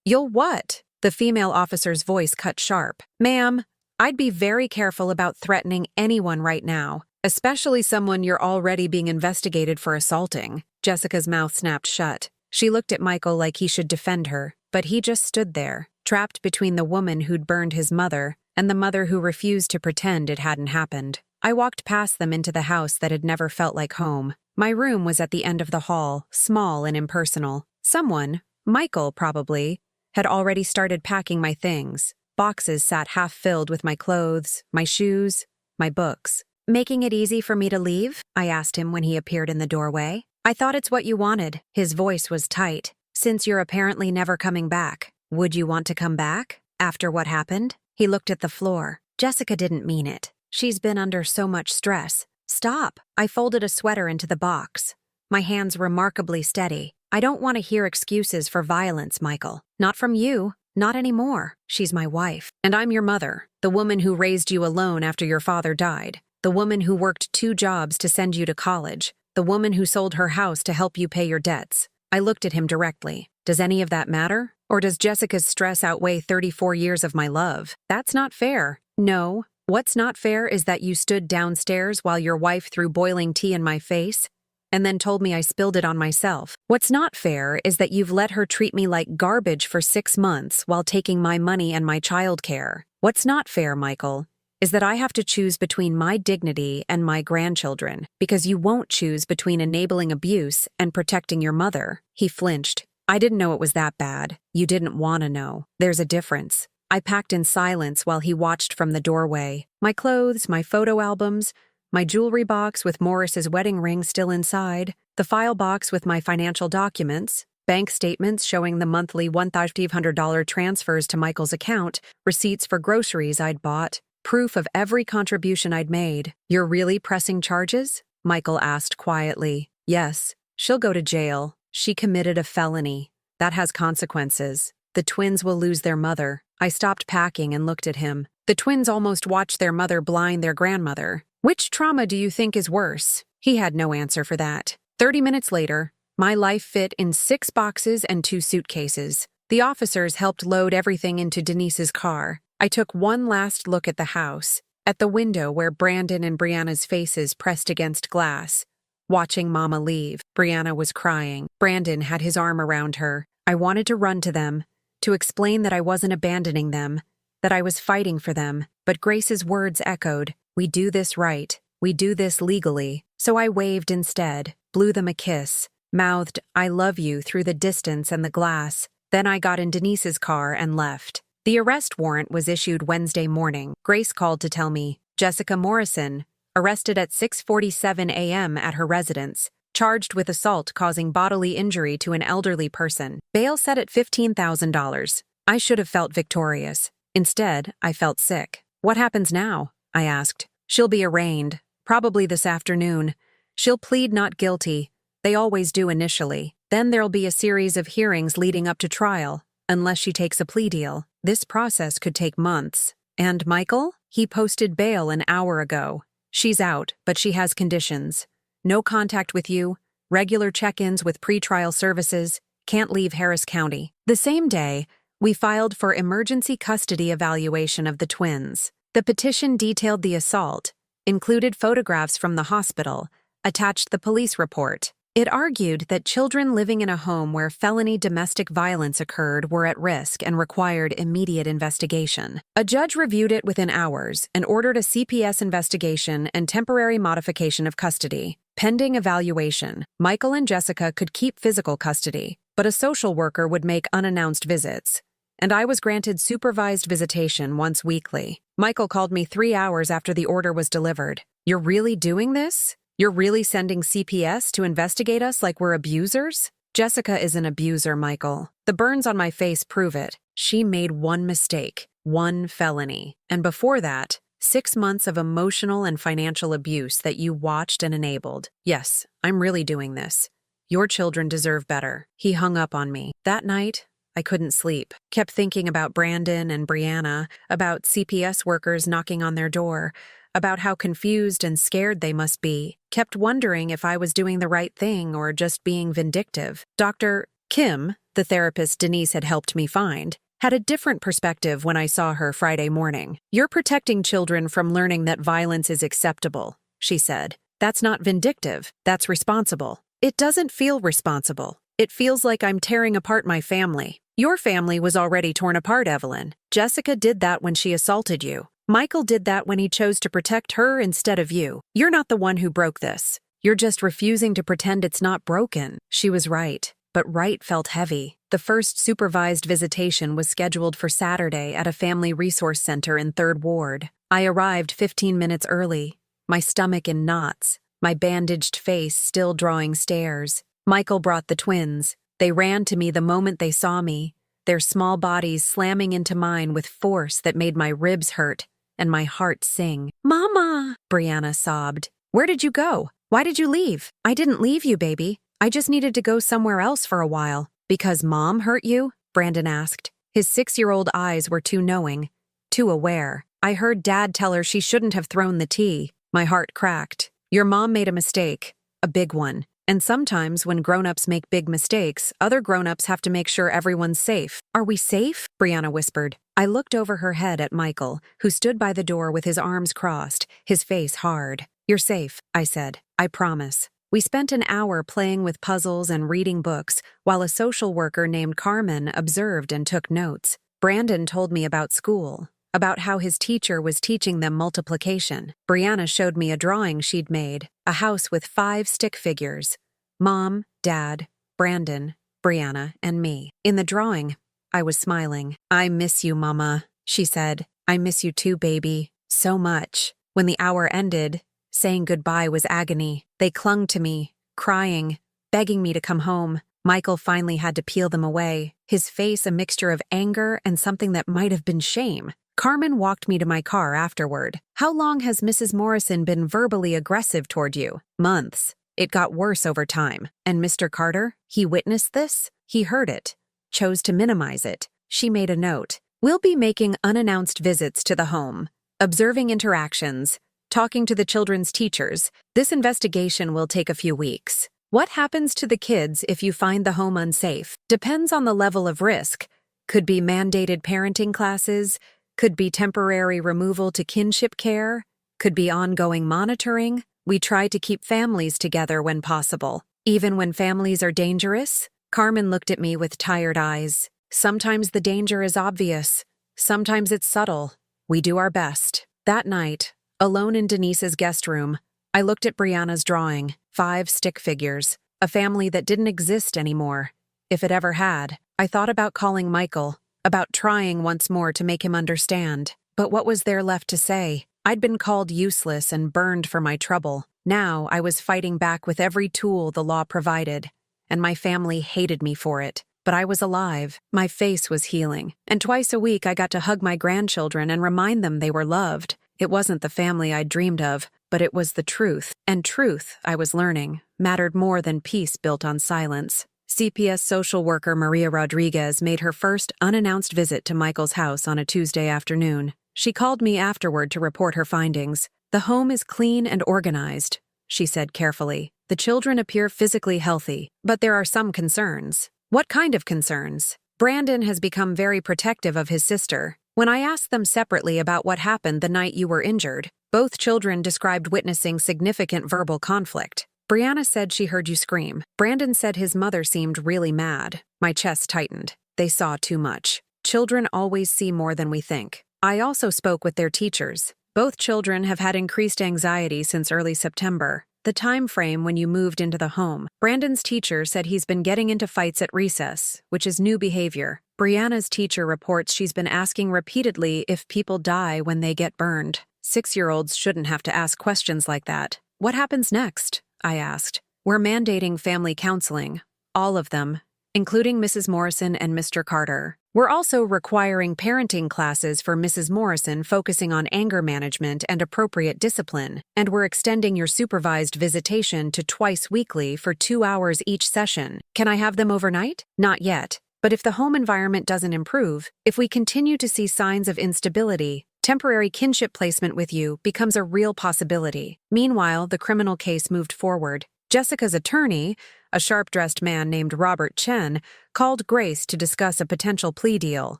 You'll what?" The female officer's voice cut sharp. "Ma'am, I'd be very careful about threatening anyone right now, especially someone you're already being investigated for assaulting. Jessica's mouth snapped shut. She looked at Michael like he should defend her, but he just stood there, trapped between the woman who'd burned his mother and the mother who refused to pretend it hadn't happened. I walked past them into the house that had never felt like home. My room was at the end of the hall, small and impersonal. Someone, Michael probably, had already started packing my things. Boxes sat half filled with my clothes, my shoes, my books. "Making it easy for me to leave?" I asked him when he appeared in the doorway. "I thought it's what you wanted." His voice was tight. "Since you're apparently never coming back, would you want to come back? After what happened?" He looked at the floor. "Jessica didn't mean it. She's been under so much stress." "Stop." I folded a sweater into the box, my hands remarkably steady. "I don't want to hear excuses for violence, Michael. Not from you. Not anymore. She's my wife. And I'm your mother, the woman who raised you alone after your father died, the woman who worked 2 jobs to send you to college, the woman who sold her house to help you pay your debts." I looked at him directly. "Does any of that matter? Or does Jessica's stress outweigh 34 years of my love? That's not fair." "No. What's not fair is that you stood downstairs while your wife threw boiling tea in my face and then told me I spilled it on myself. What's not fair is that you've let her treat me like garbage for 6 months while taking my money and my childcare. What's not fair, Michael, is that I have to choose between my dignity and my grandchildren because you won't choose between enabling abuse and protecting your mother." He flinched. "I didn't know it was that bad. You didn't want to know. There's a difference." I packed in silence while he watched from the doorway. My clothes, my photo albums, my jewelry box with Morris's wedding ring still inside, the file box with my financial documents, bank statements showing the monthly $1,500 transfers to Michael's account, receipts for groceries I'd bought, proof of every contribution I'd made. "You're really pressing charges?" Michael asked quietly. "Yes. She'll go to jail. She committed a felony. That has consequences. The twins will lose their mother." I stopped packing and looked at him. "The twins almost watched their mother blind their grandmother. Which trauma do you think is worse?" He had no answer for that. 30 minutes later, my life fit in 6 boxes and 2 suitcases. The officers helped load everything into Denise's car. I took one last look at the house, at the window where Brandon and Brianna's faces pressed against glass, watching Mama leave. Brianna was crying. Brandon had his arm around her. I wanted to run to them, to explain that I wasn't abandoning them, that I was fighting for them, but Grace's words echoed, "We do this right. We do this legally." So I waved instead, blew them a kiss, mouthed, "I love you" through the distance and the glass. Then I got in Denise's car and left. The arrest warrant was issued Wednesday morning. Grace called to tell me, Jessica Morrison, arrested at 6:47 a.m. at her residence, charged with assault causing bodily injury to an elderly person. Bail set at $15,000. I should have felt victorious. Instead, I felt sick. "What happens now?" I asked. "She'll be arraigned, probably this afternoon. She'll plead not guilty. They always do initially. Then there'll be a series of hearings leading up to trial, unless she takes a plea deal. This process could take months." "And Michael? He posted bail an hour ago. She's out, but she has conditions. No contact with you, regular check-ins with pretrial services, can't leave Harris County." The same day, we filed for emergency custody evaluation of the twins. The petition detailed the assault, included photographs from the hospital, attached the police report. It argued that children living in a home where felony domestic violence occurred were at risk and required immediate investigation. A judge reviewed it within hours and ordered a CPS investigation and temporary modification of custody. Pending evaluation, Michael and Jessica could keep physical custody, but a social worker would make unannounced visits. And I was granted supervised visitation once weekly. Michael called me 3 hours after the order was delivered. "You're really doing this? You're really sending CPS to investigate us like we're abusers?" "Jessica is an abuser, Michael. The burns on my face prove it. She made one mistake, one felony. And before that, 6 months of emotional and financial abuse that you watched and enabled. Yes, I'm really doing this. Your children deserve better." He hung up on me. That night, I couldn't sleep. Kept thinking about Brandon and Brianna, about CPS workers knocking on their door, about how confused and scared they must be. Kept wondering if I was doing the right thing or just being vindictive. Dr. Kim, the therapist Denise had helped me find, had a different perspective when I saw her Friday morning. "You're protecting children from learning that violence is acceptable. she said. That's not vindictive, that's responsible. It doesn't feel responsible. It feels like I'm tearing apart my family. Your family was already torn apart, Evelyn. Jessica did that when she assaulted you. Michael did that when he chose to protect her instead of you. You're not the one who broke this. You're just refusing to pretend it's not broken. She was right, but right felt heavy. The first supervised visitation was scheduled for Saturday at a family resource center in 3rd Ward. I arrived 15 minutes early, my stomach in knots, my bandaged face still drawing stares. Michael brought the twins. They ran to me the moment they saw me, their small bodies slamming into mine with force that made my ribs hurt and my heart sing. "Mama!" Brianna sobbed. "Where did you go? Why did you leave?" "I didn't leave you, baby. I just needed to go somewhere else for a while." "Because Mom hurt you?" Brandon asked. His 6-year-old eyes were too knowing, too aware. "I heard Dad tell her she shouldn't have thrown the tea." My heart cracked. "Your mom made a mistake. A big one. And sometimes when grown-ups make big mistakes, other grown-ups have to make sure everyone's safe." "Are we safe?" Brianna whispered. I looked over her head at Michael, who stood by the door with his arms crossed, his face hard. "You're safe," I said. "I promise." We spent an hour playing with puzzles and reading books, while a social worker named Carmen observed and took notes. Brandon told me about school, about how his teacher was teaching them multiplication. Brianna showed me a drawing she'd made, a house with 5 stick figures. Mom, Dad, Brandon, Brianna, and me. In the drawing, I was smiling. "I miss you, Mama," she said. "I miss you too, baby. So much." When the hour ended, saying goodbye was agony. They clung to me, crying, begging me to come home. Michael finally had to peel them away, his face a mixture of anger and something that might have been shame. Carmen walked me to my car afterward. "How long has Mrs. Morrison been verbally aggressive toward you?" "Months. It got worse over time." "And Mr. Carter? He witnessed this? He heard it. Chose to minimize it." She made a note. "We'll be making unannounced visits to the home, observing interactions, talking to the children's teachers. This investigation will take a few weeks. What happens to the kids if you find the home unsafe? Depends on the level of risk. Could be mandated parenting classes, could be temporary removal to kinship care, could be ongoing monitoring. We try to keep families together when possible, even when families are dangerous." Carmen looked at me with tired eyes. "Sometimes the danger is obvious. Sometimes it's subtle. We do our best." That night, alone in Denise's guest room, I looked at Brianna's drawing, 5 stick figures, a family that didn't exist anymore, if it ever had. I thought about calling Michael, about trying once more to make him understand. But what was there left to say? I'd been called useless and burned for my trouble. Now I was fighting back with every tool the law provided, and my family hated me for it. But I was alive. My face was healing. And twice a week I got to hug my grandchildren and remind them they were loved. It wasn't the family I'd dreamed of, but it was the truth. And truth, I was learning, mattered more than peace built on silence. CPS social worker Maria Rodriguez made her first unannounced visit to Michael's house on a Tuesday afternoon. She called me afterward to report her findings. "The home is clean and organized," she said carefully. "The children appear physically healthy, but there are some concerns." "What kind of concerns?" "Brandon has become very protective of his sister. When I asked them separately about what happened the night you were injured, both children described witnessing significant verbal conflict. Brianna said she heard you scream. Brandon said his mother seemed really mad." My chest tightened. They saw too much. Children always see more than we think. I also spoke with their teachers. Both children have had increased anxiety since early September, the time frame when you moved into the home. Brandon's teacher said he's been getting into fights at recess, which is new behavior. Brianna's teacher reports she's been asking repeatedly if people die when they get burned. 6-year-olds shouldn't have to ask questions like that. "What happens next?" I asked. "We're mandating family counseling, all of them, including Mrs. Morrison and Mr. Carter. We're also requiring parenting classes for Mrs. Morrison focusing on anger management and appropriate discipline, and we're extending your supervised visitation to twice weekly for 2 hours each session. Can I have them overnight?" "Not yet. But if the home environment doesn't improve, if we continue to see signs of instability, temporary kinship placement with you becomes a real possibility." Meanwhile, the criminal case moved forward. Jessica's attorney, a sharp-dressed man named Robert Chen, called Grace to discuss a potential plea deal.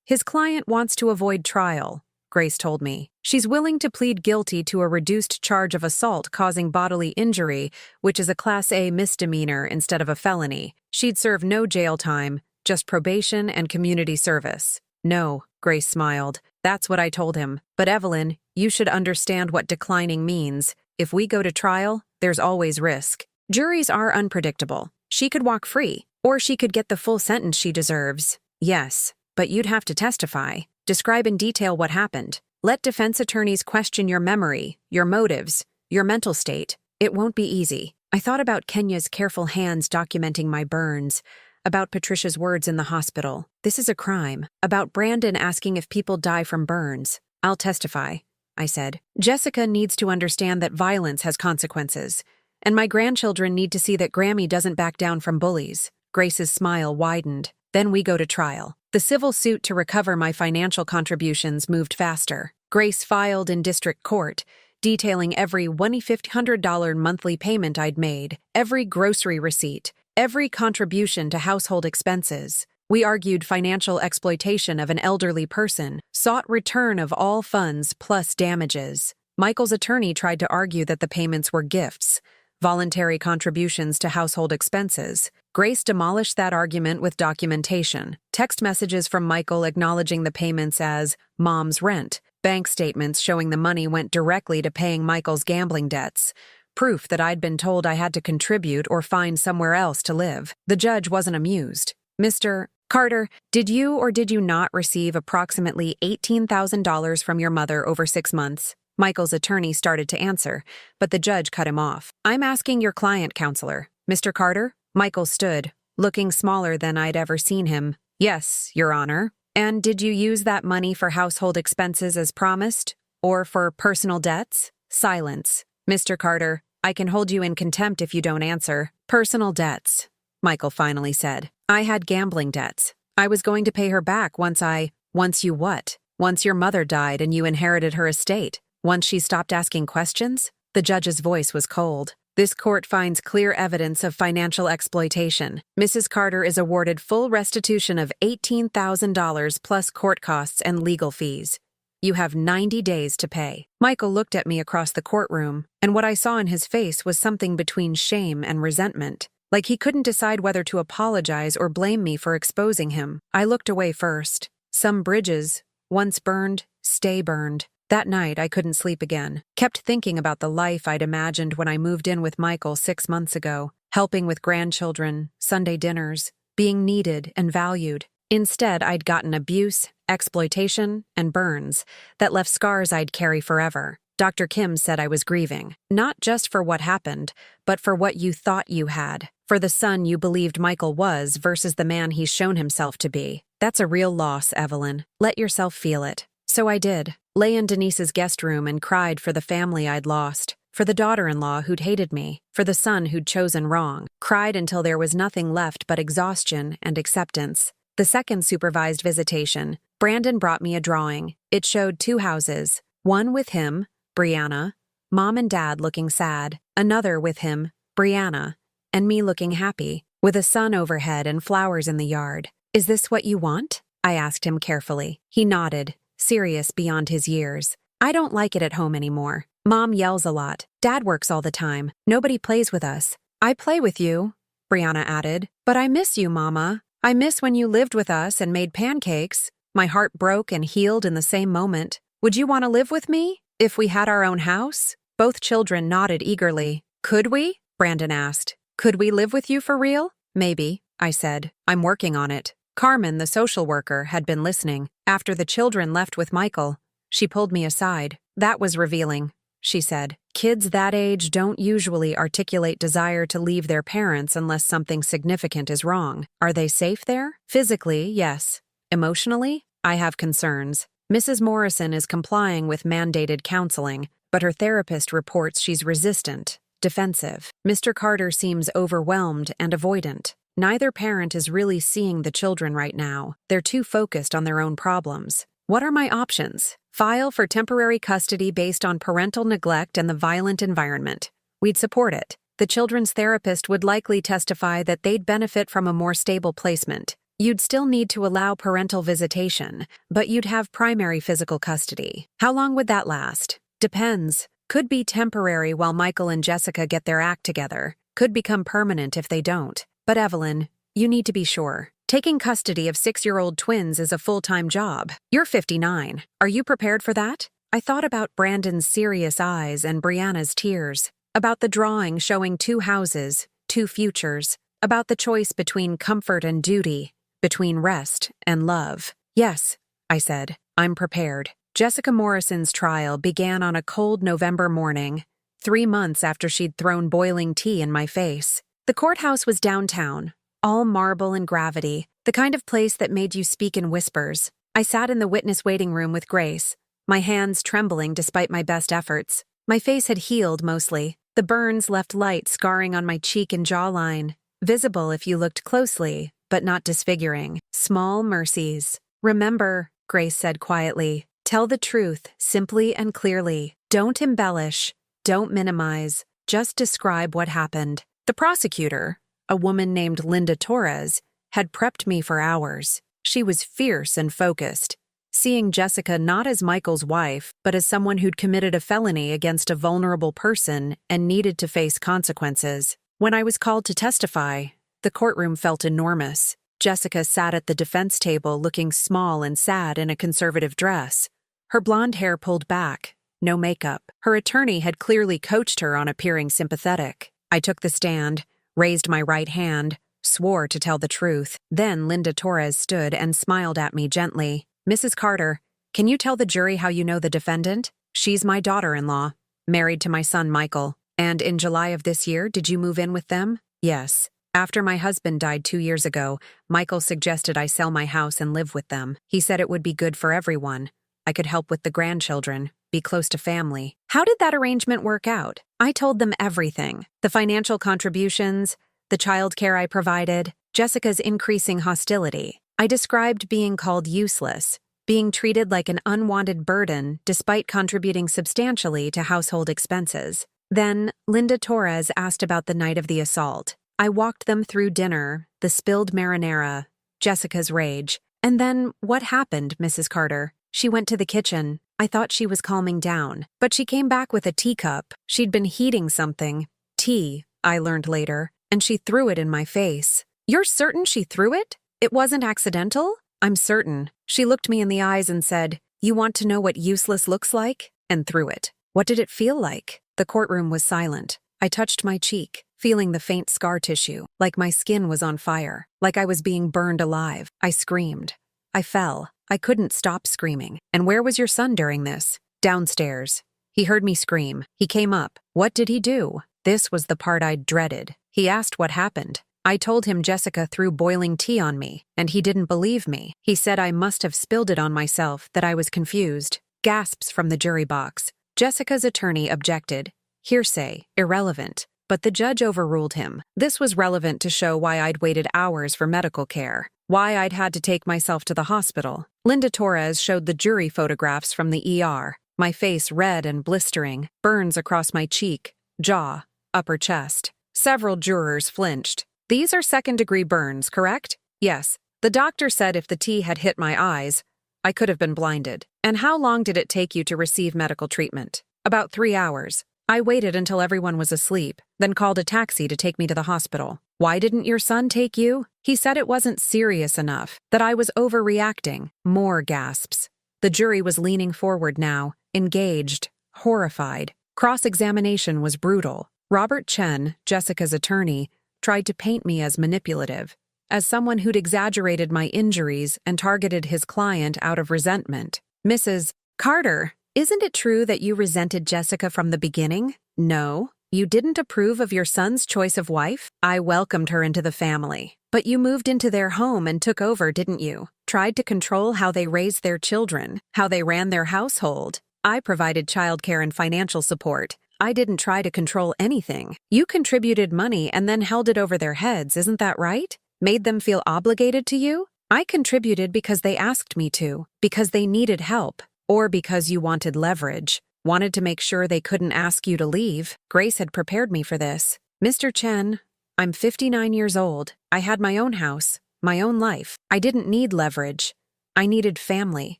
His client wants to avoid trial, Grace told me. She's willing to plead guilty to a reduced charge of assault causing bodily injury, which is a Class A misdemeanor instead of a felony. She'd serve no jail time, just probation and community service. No, Grace smiled. That's what I told him. But Evelyn, you should understand what declining means. If we go to trial, there's always risk. Juries are unpredictable. She could walk free, or she could get the full sentence she deserves. Yes, but you'd have to testify. Describe in detail what happened. Let defense attorneys question your memory, your motives, your mental state. It won't be easy. I thought about Kenya's careful hands documenting my burns, about Patricia's words in the hospital. This is a crime. About Brandon asking if people die from burns. I'll testify, I said. Jessica needs to understand that violence has consequences. And my grandchildren need to see that Grammy doesn't back down from bullies. Grace's smile widened. Then we go to trial. The civil suit to recover my financial contributions moved faster. Grace filed in district court, detailing every $1,500 monthly payment I'd made, every grocery receipt, every contribution to household expenses. We argued financial exploitation of an elderly person, sought return of all funds plus damages. Michael's attorney tried to argue that the payments were gifts, voluntary contributions to household expenses. Grace demolished that argument with documentation. Text messages from Michael acknowledging the payments as mom's rent, bank statements showing the money went directly to paying Michael's gambling debts, proof that I'd been told I had to contribute or find somewhere else to live. The judge wasn't amused. Mr. Carter, did you or did you not receive approximately $18,000 from your mother over 6 months? Michael's attorney started to answer, but the judge cut him off. I'm asking your client, counselor. Mr. Carter? Michael stood, looking smaller than I'd ever seen him. Yes, Your Honor. And did you use that money for household expenses as promised? Or for personal debts? Silence. Mr. Carter, I can hold you in contempt if you don't answer. Personal debts, Michael finally said. I had gambling debts. I was going to pay her back once you what? Once your mother died and you inherited her estate. Once she stopped asking questions? The judge's voice was cold. This court finds clear evidence of financial exploitation. Mrs. Carter is awarded full restitution of $18,000 plus court costs and legal fees. You have 90 days to pay. Michael looked at me across the courtroom, and what I saw in his face was something between shame and resentment, like he couldn't decide whether to apologize or blame me for exposing him. I looked away first. Some bridges, once burned, stay burned. That night, I couldn't sleep again. Kept thinking about the life I'd imagined when I moved in with Michael 6 months ago, helping with grandchildren, Sunday dinners, being needed and valued. Instead, I'd gotten abuse, exploitation, and burns that left scars I'd carry forever. Dr. Kim said I was grieving, not just for what happened, but for what you thought you had, for the son you believed Michael was versus the man he's shown himself to be. That's a real loss, Evelyn. Let yourself feel it. So I did. Lay in Denise's guest room and cried for the family I'd lost, for the daughter-in-law who'd hated me, for the son who'd chosen wrong. Cried until there was nothing left but exhaustion and acceptance. The second supervised visitation, Brandon brought me a drawing. It showed 2 houses, one with him, Brianna, Mom and Dad looking sad, another with him, Brianna, and me looking happy, with a sun overhead and flowers in the yard. Is this what you want? I asked him carefully. He nodded, serious beyond his years. I don't like it at home anymore. Mom yells a lot. Dad works all the time. Nobody plays with us. I play with you, Brianna added. But I miss you, Mama. I miss when you lived with us and made pancakes. My heart broke and healed in the same moment. Would you want to live with me? If we had our own house? Both children nodded eagerly. Could we? Brandon asked. Could we live with you for real? Maybe, I said. I'm working on it. Carmen, the social worker, had been listening. After the children left with Michael, she pulled me aside. That was revealing, she said. Kids that age don't usually articulate desire to leave their parents unless something significant is wrong. Are they safe there? Physically, yes. Emotionally, I have concerns. Mrs. Morrison is complying with mandated counseling, but her therapist reports she's resistant, defensive. Mr. Carter seems overwhelmed and avoidant. Neither parent is really seeing the children right now. They're too focused on their own problems. What are my options? File for temporary custody based on parental neglect and the violent environment. We'd support it. The children's therapist would likely testify that they'd benefit from a more stable placement. You'd still need to allow parental visitation, but you'd have primary physical custody. How long would that last? Depends. Could be temporary while Michael and Jessica get their act together. Could become permanent if they don't. But Evelyn, you need to be sure. Taking custody of 6-year-old twins is a full-time job. You're 59. Are you prepared for that? I thought about Brandon's serious eyes and Brianna's tears. About the drawing showing 2 houses, 2 futures. About the choice between comfort and duty. Between rest and love. Yes, I said. I'm prepared. Jessica Morrison's trial began on a cold November morning, 3 months after she'd thrown boiling tea in my face. The courthouse was downtown, all marble and gravity, the kind of place that made you speak in whispers. I sat in the witness waiting room with Grace, my hands trembling despite my best efforts. My face had healed mostly. The burns left light scarring on my cheek and jawline, visible if you looked closely, but not disfiguring. Small mercies. Remember, Grace said quietly, tell the truth simply and clearly. Don't embellish. Don't minimize. Just describe what happened. The prosecutor, a woman named Linda Torres, had prepped me for hours. She was fierce and focused, seeing Jessica not as Michael's wife, but as someone who'd committed a felony against a vulnerable person and needed to face consequences. When I was called to testify, the courtroom felt enormous. Jessica sat at the defense table looking small and sad in a conservative dress. Her blonde hair pulled back, no makeup. Her attorney had clearly coached her on appearing sympathetic. I took the stand, raised my right hand, swore to tell the truth. Then Linda Torres stood and smiled at me gently. Mrs. Carter, can you tell the jury how you know the defendant? She's my daughter-in-law, married to my son Michael. And in July of this year, did you move in with them? Yes. After my husband died 2 years ago, Michael suggested I sell my house and live with them. He said it would be good for everyone. I could help with the grandchildren, be close to family. How did that arrangement work out? I told them everything. The financial contributions, the childcare I provided, Jessica's increasing hostility. I described being called useless, being treated like an unwanted burden despite contributing substantially to household expenses. Then, Linda Torres asked about the night of the assault. I walked them through dinner, the spilled marinara, Jessica's rage. And then, what happened, Mrs. Carter? She went to the kitchen. I thought she was calming down, but she came back with a teacup. She'd been heating something. Tea, I learned later, and she threw it in my face. You're certain she threw it? It wasn't accidental? I'm certain. She looked me in the eyes and said, "You want to know what useless looks like?" and threw it. What did it feel like? The courtroom was silent. I touched my cheek, feeling the faint scar tissue, like my skin was on fire, like I was being burned alive. I screamed. I fell. I couldn't stop screaming. And where was your son during this? Downstairs. He heard me scream. He came up. What did he do? This was the part I'd dreaded. He asked what happened. I told him Jessica threw boiling tea on me, and he didn't believe me. He said I must have spilled it on myself, that I was confused. Gasps from the jury box. Jessica's attorney objected. Hearsay, irrelevant. But the judge overruled him. This was relevant to show why I'd waited hours for medical care, why I'd had to take myself to the hospital. Linda Torres showed the jury photographs from the ER, my face red and blistering, burns across my cheek, jaw, upper chest. Several jurors flinched. These are second-degree burns, correct? Yes. The doctor said if the tea had hit my eyes, I could have been blinded. And how long did it take you to receive medical treatment? About 3 hours. I waited until everyone was asleep, then called a taxi to take me to the hospital. Why didn't your son take you? He said it wasn't serious enough, that I was overreacting. More gasps. The jury was leaning forward now, engaged, horrified. Cross-examination was brutal. Robert Chen, Jessica's attorney, tried to paint me as manipulative, as someone who'd exaggerated my injuries and targeted his client out of resentment. Mrs. Carter, isn't it true that you resented Jessica from the beginning? No. You didn't approve of your son's choice of wife? I welcomed her into the family. But you moved into their home and took over, didn't you? Tried to control how they raised their children, how they ran their household. I provided childcare and financial support. I didn't try to control anything. You contributed money and then held it over their heads, isn't that right? Made them feel obligated to you? I contributed because they asked me to, because they needed help, or because you wanted leverage, wanted to make sure they couldn't ask you to leave. Grace had prepared me for this. Mr. Chen, I'm 59 years old. I had my own house, my own life. I didn't need leverage. I needed family,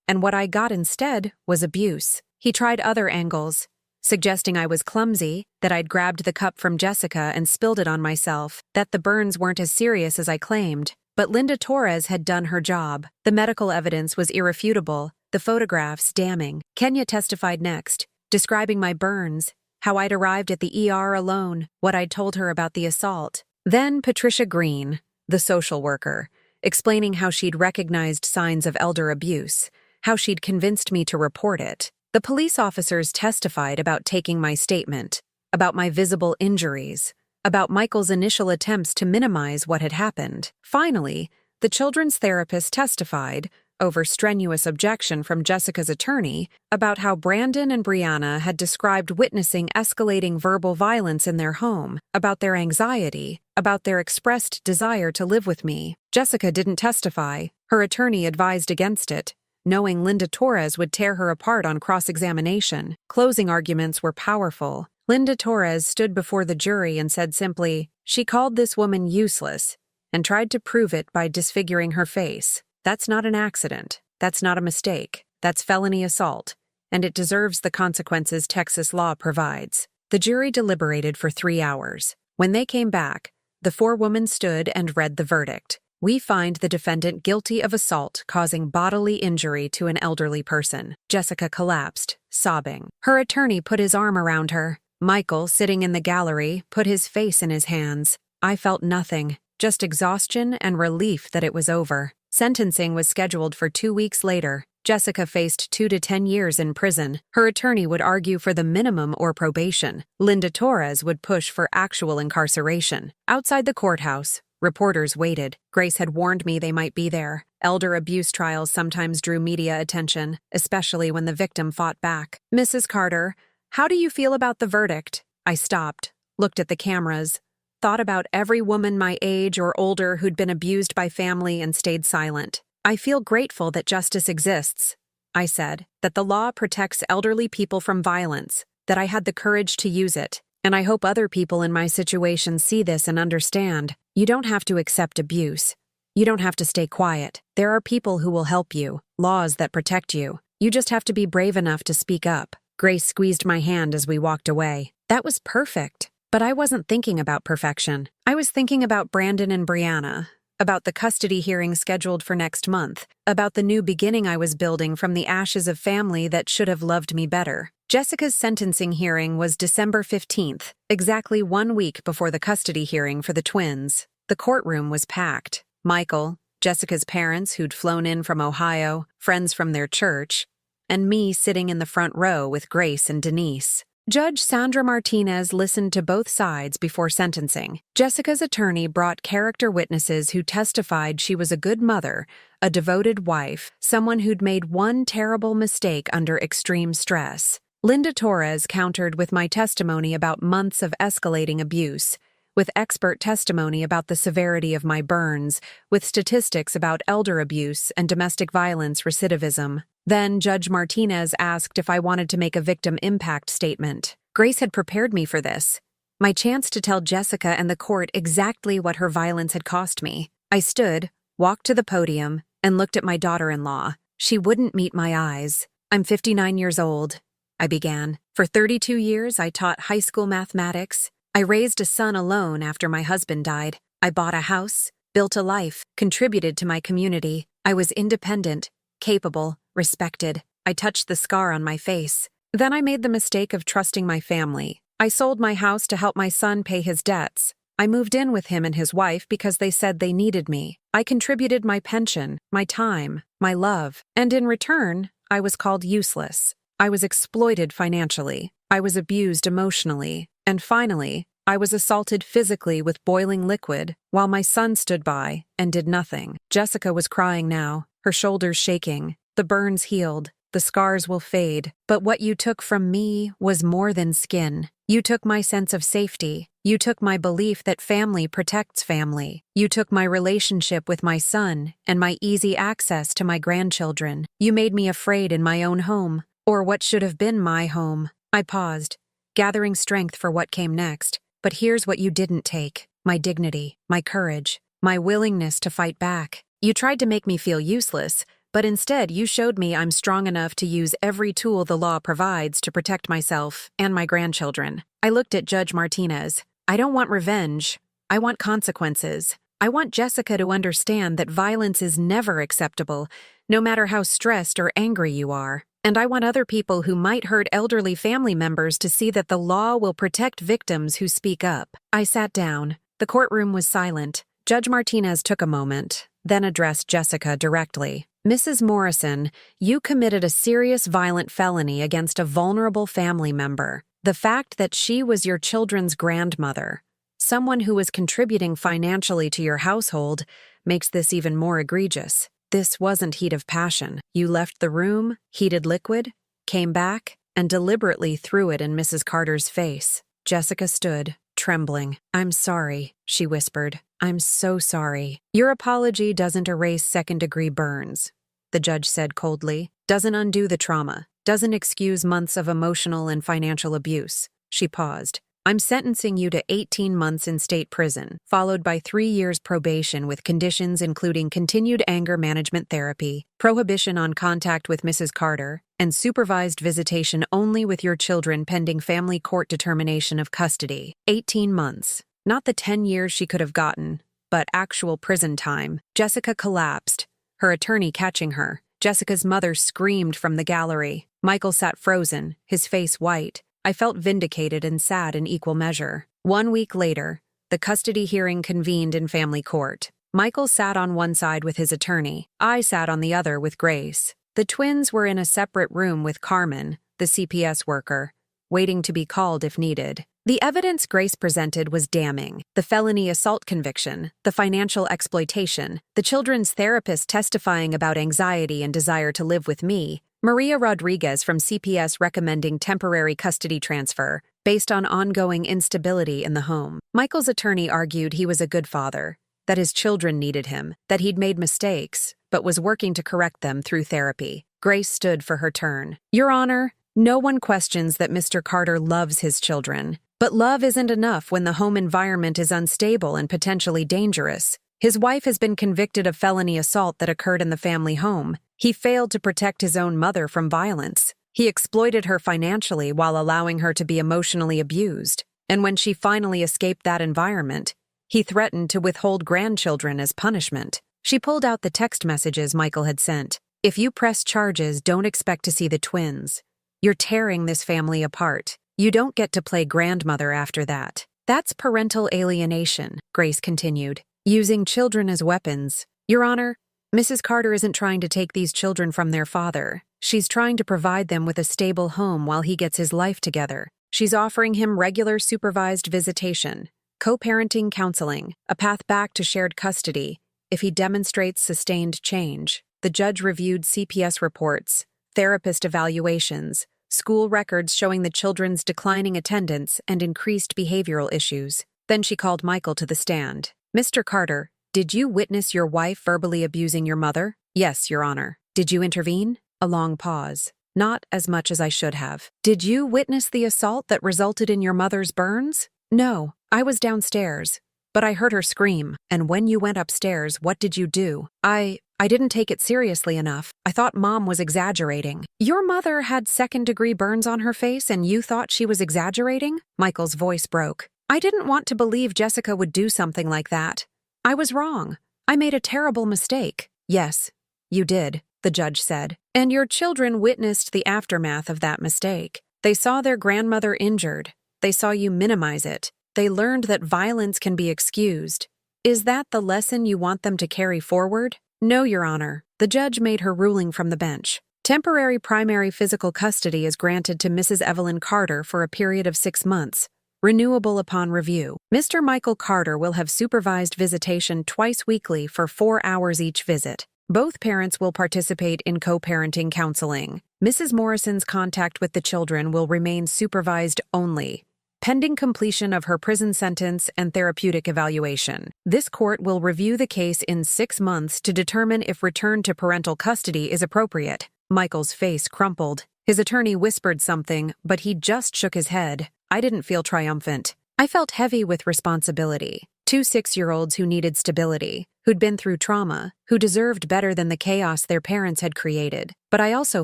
and what I got instead was abuse. He tried other angles, suggesting I was clumsy, that I'd grabbed the cup from Jessica and spilled it on myself, that the burns weren't as serious as I claimed. But Linda Torres had done her job. The medical evidence was irrefutable, the photographs damning. Kenya testified next, describing my burns, how I'd arrived at the ER alone, what I'd told her about the assault. Then Patricia Green, the social worker, explaining how she'd recognized signs of elder abuse, how she'd convinced me to report it. The police officers testified about taking my statement, about my visible injuries, about Michael's initial attempts to minimize what had happened. Finally, the children's therapist testified, over strenuous objection from Jessica's attorney, about how Brandon and Brianna had described witnessing escalating verbal violence in their home, about their anxiety, about their expressed desire to live with me. Jessica didn't testify. Her attorney advised against it, knowing Linda Torres would tear her apart on cross-examination. Closing arguments were powerful. Linda Torres stood before the jury and said simply, "She called this woman useless and tried to prove it by disfiguring her face. That's not an accident. That's not a mistake. That's felony assault, and it deserves the consequences Texas law provides." The jury deliberated for 3 hours. When they came back, the four women stood and read the verdict. "We find the defendant guilty of assault causing bodily injury to an elderly person." Jessica collapsed, sobbing. Her attorney put his arm around her. Michael, sitting in the gallery, put his face in his hands. I felt nothing, just exhaustion and relief that it was over. Sentencing was scheduled for 2 weeks later. Jessica faced 2 to 10 years in prison. Her attorney would argue for the minimum or probation. Linda Torres would push for actual incarceration. Outside the courthouse, reporters waited. Grace had warned me they might be there. Elder abuse trials sometimes drew media attention, especially when the victim fought back. "Mrs. Carter, how do you feel about the verdict?" I stopped, looked at the cameras, thought about every woman my age or older who'd been abused by family and stayed silent. "I feel grateful that justice exists," I said, "that the law protects elderly people from violence, that I had the courage to use it, and I hope other people in my situation see this and understand. You don't have to accept abuse. You don't have to stay quiet. There are people who will help you, laws that protect you. You just have to be brave enough to speak up." Grace squeezed my hand as we walked away. That was perfect. But I wasn't thinking about perfection. I was thinking about Brandon and Brianna, about the custody hearing scheduled for next month, about the new beginning I was building from the ashes of family that should have loved me better. Jessica's sentencing hearing was December 15th, exactly 1 week before the custody hearing for the twins. The courtroom was packed. Michael, Jessica's parents who'd flown in from Ohio, friends from their church, and me sitting in the front row with Grace and Denise. Judge Sandra Martinez listened to both sides before sentencing. Jessica's attorney brought character witnesses who testified she was a good mother, a devoted wife, someone who'd made one terrible mistake under extreme stress. Linda Torres countered with my testimony about months of escalating abuse, with expert testimony about the severity of my burns, with statistics about elder abuse and domestic violence recidivism. Then Judge Martinez asked if I wanted to make a victim impact statement. Grace had prepared me for this, my chance to tell Jessica and the court exactly what her violence had cost me. I stood, walked to the podium, and looked at my daughter-in-law. She wouldn't meet my eyes. "I'm 59 years old," I began. "For 32 years, I taught high school mathematics. I raised a son alone after my husband died. I bought a house, built a life, contributed to my community. I was independent, capable, respected. I touched the scar on my face. Then I made the mistake of trusting my family. I sold my house to help my son pay his debts. I moved in with him and his wife because they said they needed me. I contributed my pension, my time, my love, and in return, I was called useless. I was exploited financially. I was abused emotionally. And finally, I was assaulted physically with boiling liquid while my son stood by and did nothing." Jessica was crying now, her shoulders shaking. "The burns healed. The scars will fade. But what you took from me was more than skin. You took my sense of safety. You took my belief that family protects family. You took my relationship with my son and my easy access to my grandchildren. You made me afraid in my own home, or what should have been my home." I paused, gathering strength for what came next. "But here's what you didn't take: my dignity, my courage. my willingness to fight back. You tried to make me feel useless, but instead you showed me I'm strong enough to use every tool the law provides to protect myself and my grandchildren. I looked at Judge Martinez. I don't want revenge. I want consequences. I want Jessica to understand that violence is never acceptable, no matter how stressed or angry you are. And I want other people who might hurt elderly family members to see that the law will protect victims who speak up. I sat down. The courtroom was silent. Judge Martinez took a moment, then addressed Jessica directly. Mrs. Morrison, you committed a serious violent felony against a vulnerable family member. The fact that she was your children's grandmother, someone who was contributing financially to your household, makes this even more egregious. This wasn't heat of passion. You left the room, heated liquid, came back, and deliberately threw it in Mrs. Carter's face. Jessica stood, trembling. I'm sorry, she whispered. I'm so sorry. Your apology doesn't erase second-degree burns, the judge said coldly. Doesn't undo the trauma. Doesn't excuse months of emotional and financial abuse. She paused. I'm sentencing you to 18 months in state prison, followed by 3 years probation with conditions including continued anger management therapy, prohibition on contact with Mrs. Carter, and supervised visitation only with your children pending family court determination of custody. 18 months. Not the 10 years she could have gotten, but actual prison time. Jessica collapsed, her attorney catching her. Jessica's mother screamed from the gallery. Michael sat frozen, his face white. I felt vindicated and sad in equal measure. 1 week later, the custody hearing convened in family court. Michael sat on one side with his attorney. I sat on the other with Grace. The twins were in a separate room with Carmen, the CPS worker, waiting to be called if needed. The evidence Grace presented was damning. The felony assault conviction, the financial exploitation, the children's therapist testifying about anxiety and desire to live with me, Maria Rodriguez from CPS recommending temporary custody transfer based on ongoing instability in the home. Michael's attorney argued he was a good father, that his children needed him, that he'd made mistakes, but was working to correct them through therapy. Grace stood for her turn. Your Honor, no one questions that Mr. Carter loves his children. But love isn't enough when the home environment is unstable and potentially dangerous. His wife has been convicted of felony assault that occurred in the family home. He failed to protect his own mother from violence. He exploited her financially while allowing her to be emotionally abused. And when she finally escaped that environment, he threatened to withhold grandchildren as punishment. She pulled out the text messages Michael had sent. If you press charges, don't expect to see the twins. You're tearing this family apart. You don't get to play grandmother after that. That's parental alienation, Grace continued, using children as weapons. Your Honor, Mrs. Carter isn't trying to take these children from their father. She's trying to provide them with a stable home while he gets his life together. She's offering him regular supervised visitation, co-parenting counseling, a path back to shared custody, if he demonstrates sustained change. The judge reviewed CPS reports, therapist evaluations, school records showing the children's declining attendance and increased behavioral issues. Then she called Michael to the stand. Mr. Carter, did you witness your wife verbally abusing your mother? Yes, Your Honor. Did you intervene? A long pause. Not as much as I should have. Did you witness the assault that resulted in your mother's burns? No, I was downstairs, but I heard her scream. And when you went upstairs, what did you do? I didn't take it seriously enough. I thought Mom was exaggerating. Your mother had second-degree burns on her face and you thought she was exaggerating? Michael's voice broke. I didn't want to believe Jessica would do something like that. I was wrong. I made a terrible mistake. Yes, you did, the judge said. And your children witnessed the aftermath of that mistake. They saw their grandmother injured. They saw you minimize it. They learned that violence can be excused. Is that the lesson you want them to carry forward? No, Your Honor. The judge made her ruling from the bench. Temporary primary physical custody is granted to Mrs. Evelyn Carter for a period of 6 months, renewable upon review. Mr. Michael Carter will have supervised visitation twice weekly for 4 hours each visit. Both parents will participate in co-parenting counseling. Mrs. Morrison's contact with the children will remain supervised only, pending completion of her prison sentence and therapeutic evaluation. This court will review the case in 6 months to determine if return to parental custody is appropriate. Michael's face crumpled. His attorney whispered something, but he just shook his head. I didn't feel triumphant. I felt heavy with responsibility. Two 6-year-olds who needed stability, who'd been through trauma, who deserved better than the chaos their parents had created. But I also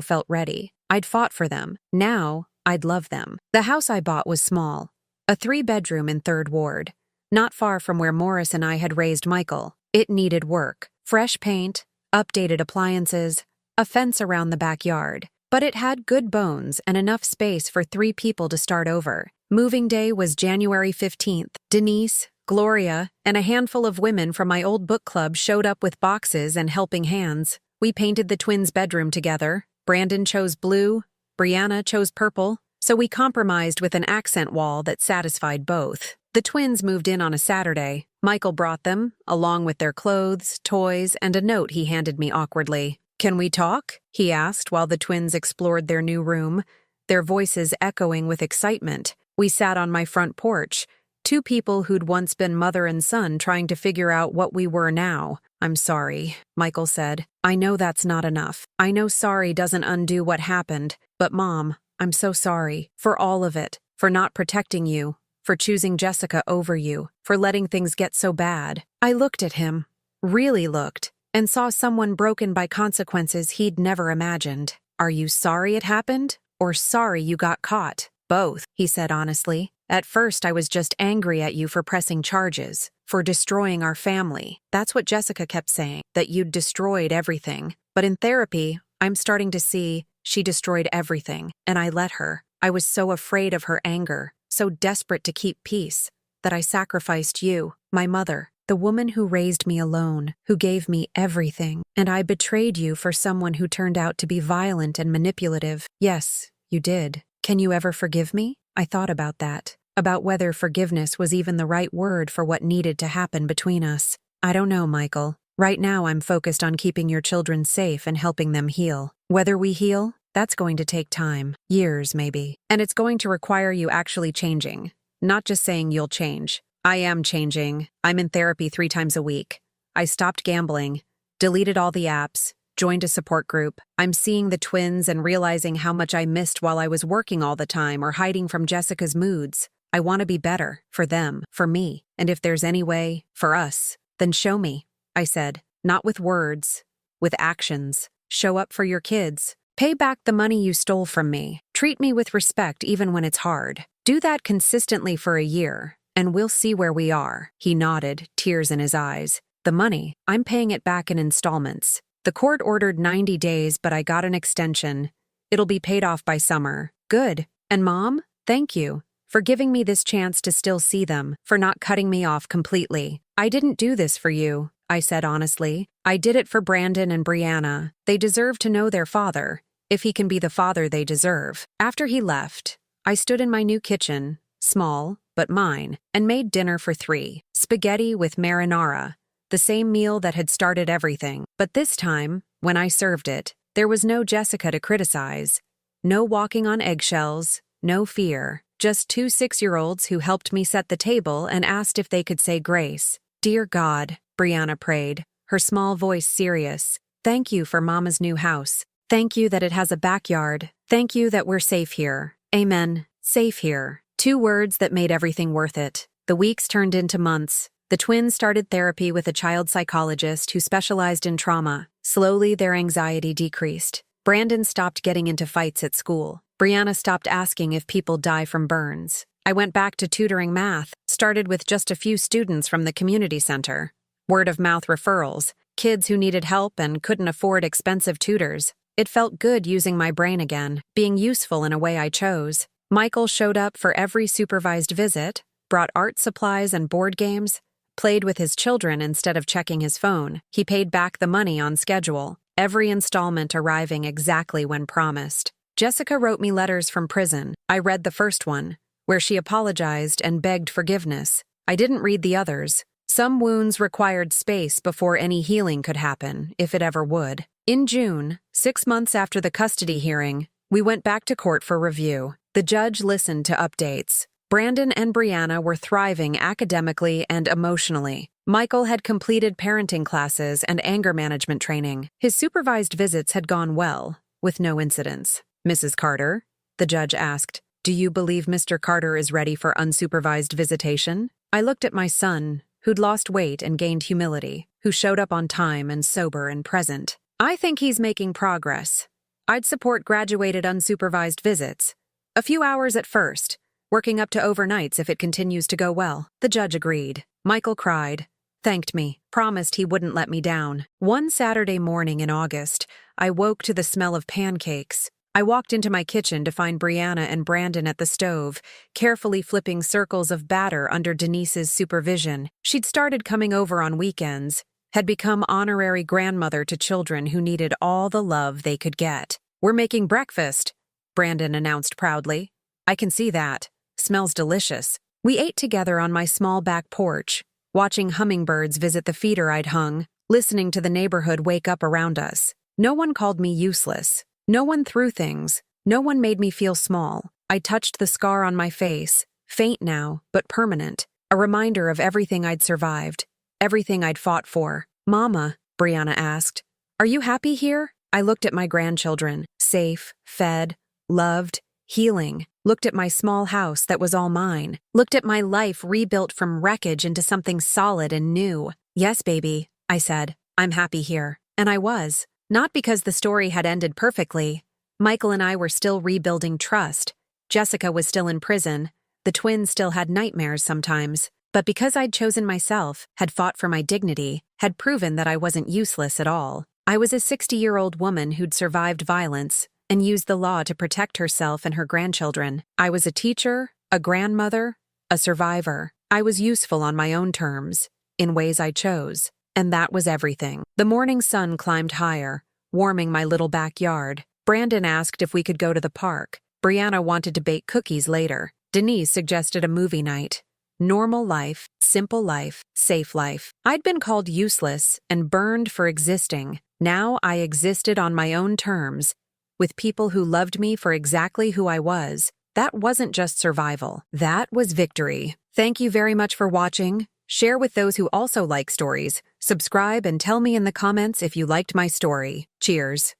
felt ready. I'd fought for them. Now, I'd love them. The house I bought was small. A 3-bedroom in 3rd Ward. Not far from where Morris and I had raised Michael. It needed work. Fresh paint, updated appliances, a fence around the backyard. But it had good bones and enough space for 3 people to start over. Moving day was January 15th. Denise, Gloria, and a handful of women from my old book club showed up with boxes and helping hands. We painted the twins' bedroom together. Brandon chose blue, Brianna chose purple, so we compromised with an accent wall that satisfied both. The twins moved in on a Saturday. Michael brought them, along with their clothes, toys, and a note he handed me awkwardly. "Can we talk?" he asked while the twins explored their new room, their voices echoing with excitement. We sat on my front porch, 2 people who'd once been mother and son trying to figure out what we were now. "I'm sorry," Michael said. "I know that's not enough. I know sorry doesn't undo what happened. But Mom, I'm so sorry. For all of it. For not protecting you. For choosing Jessica over you. For letting things get so bad." I looked at him. Really looked. And saw someone broken by consequences he'd never imagined. "Are you sorry it happened? Or sorry you got caught?" "Both," he said honestly. "At first I was just angry at you for pressing charges, for destroying our family. That's what Jessica kept saying, that you'd destroyed everything. But in therapy, I'm starting to see she destroyed everything, and I let her. I was so afraid of her anger, so desperate to keep peace, that I sacrificed you, my mother, the woman who raised me alone, who gave me everything, and I betrayed you for someone who turned out to be violent and manipulative. Yes, you did. Can you ever forgive me?" I thought about that, about whether forgiveness was even the right word for what needed to happen between us. "I don't know, Michael. Right now I'm focused on keeping your children safe and helping them heal. Whether we heal, that's going to take time. Years, maybe. And it's going to require you actually changing. Not just saying you'll change. I am changing. I'm in therapy 3 times a week. I stopped gambling, deleted all the apps, joined a support group. I'm seeing the twins and realizing how much I missed while I was working all the time or hiding from Jessica's moods. I want to be better. For them. For me. And if there's any way, for us, then show me," I said. "Not with words. With actions. Show up for your kids. Pay back the money you stole from me. Treat me with respect even when it's hard. Do that consistently for a year, and we'll see where we are." He nodded, tears in his eyes. "The money, I'm paying it back in installments. The court ordered 90 days, but I got an extension. It'll be paid off by summer." "Good. And Mom, thank you for giving me this chance to still see them, for not cutting me off completely. I didn't do this for you," I said honestly. "I did it for Brandon and Brianna. They deserve to know their father, if he can be the father they deserve." After he left, I stood in my new kitchen, small, but mine, and made dinner for 3. Spaghetti with marinara. The same meal that had started everything. But this time, when I served it, there was no Jessica to criticize. No walking on eggshells, no fear. Just 2 6-year-olds who helped me set the table and asked if they could say grace. "Dear God," Brianna prayed, her small voice serious. "Thank you for Mama's new house. Thank you that it has a backyard. Thank you that we're safe here. Amen. Safe here." 2 words that made everything worth it. The weeks turned into months. The twins started therapy with a child psychologist who specialized in trauma. Slowly, their anxiety decreased. Brandon stopped getting into fights at school. Brianna stopped asking if people die from burns. I went back to tutoring math, started with just a few students from the community center. Word-of-mouth referrals, kids who needed help and couldn't afford expensive tutors. It felt good using my brain again, being useful in a way I chose. Michael showed up for every supervised visit, brought art supplies and board games, played with his children instead of checking his phone. He paid back the money on schedule, every installment arriving exactly when promised. Jessica wrote me letters from prison. I read the first one, where she apologized and begged forgiveness. I didn't read the others. Some wounds required space before any healing could happen, if it ever would. In June, 6 months after the custody hearing, we went back to court for review. The judge listened to updates. Brandon and Brianna were thriving academically and emotionally. Michael had completed parenting classes and anger management training. His supervised visits had gone well, with no incidents. "Mrs. Carter," the judge asked, "do you believe Mr. Carter is ready for unsupervised visitation?" I looked at my son, who'd lost weight and gained humility, who showed up on time and sober and present. I think he's making progress. I'd support graduated unsupervised visits. A few hours at first, working up to overnights if it continues to go well. The judge agreed. Michael cried, thanked me, promised he wouldn't let me down. One Saturday morning in August, I woke to the smell of pancakes. I walked into my kitchen to find Brianna and Brandon at the stove, carefully flipping circles of batter under Denise's supervision. She'd started coming over on weekends, had become honorary grandmother to children who needed all the love they could get. "We're making breakfast," Brandon announced proudly. "I can see that. Smells delicious." We ate together on my small back porch, watching hummingbirds visit the feeder I'd hung, listening to the neighborhood wake up around us. No one called me useless. No one threw things. No one made me feel small. I touched the scar on my face, faint now, but permanent, a reminder of everything I'd survived, everything I'd fought for. "Mama," Brianna asked, "are you happy here?" I looked at my grandchildren, safe, fed, loved, healing, looked at my small house that was all mine, looked at my life rebuilt from wreckage into something solid and new. "Yes, baby," I said, "I'm happy here." And I was. Not because the story had ended perfectly. Michael and I were still rebuilding trust. Jessica was still in prison. The twins still had nightmares sometimes. But because I'd chosen myself, had fought for my dignity, had proven that I wasn't useless at all. I was a 60-year-old woman who'd survived violence and used the law to protect herself and her grandchildren. I was a teacher, a grandmother, a survivor. I was useful on my own terms, in ways I chose. And that was everything. The morning sun climbed higher, warming my little backyard. Brandon asked if we could go to the park. Brianna wanted to bake cookies later. Denise suggested a movie night. Normal life, simple life, safe life. I'd been called useless and burned for existing. Now I existed on my own terms, with people who loved me for exactly who I was. That wasn't just survival. That was victory. Thank you very much for watching. Share with those who also like stories. Subscribe and tell me in the comments if you liked my story. Cheers.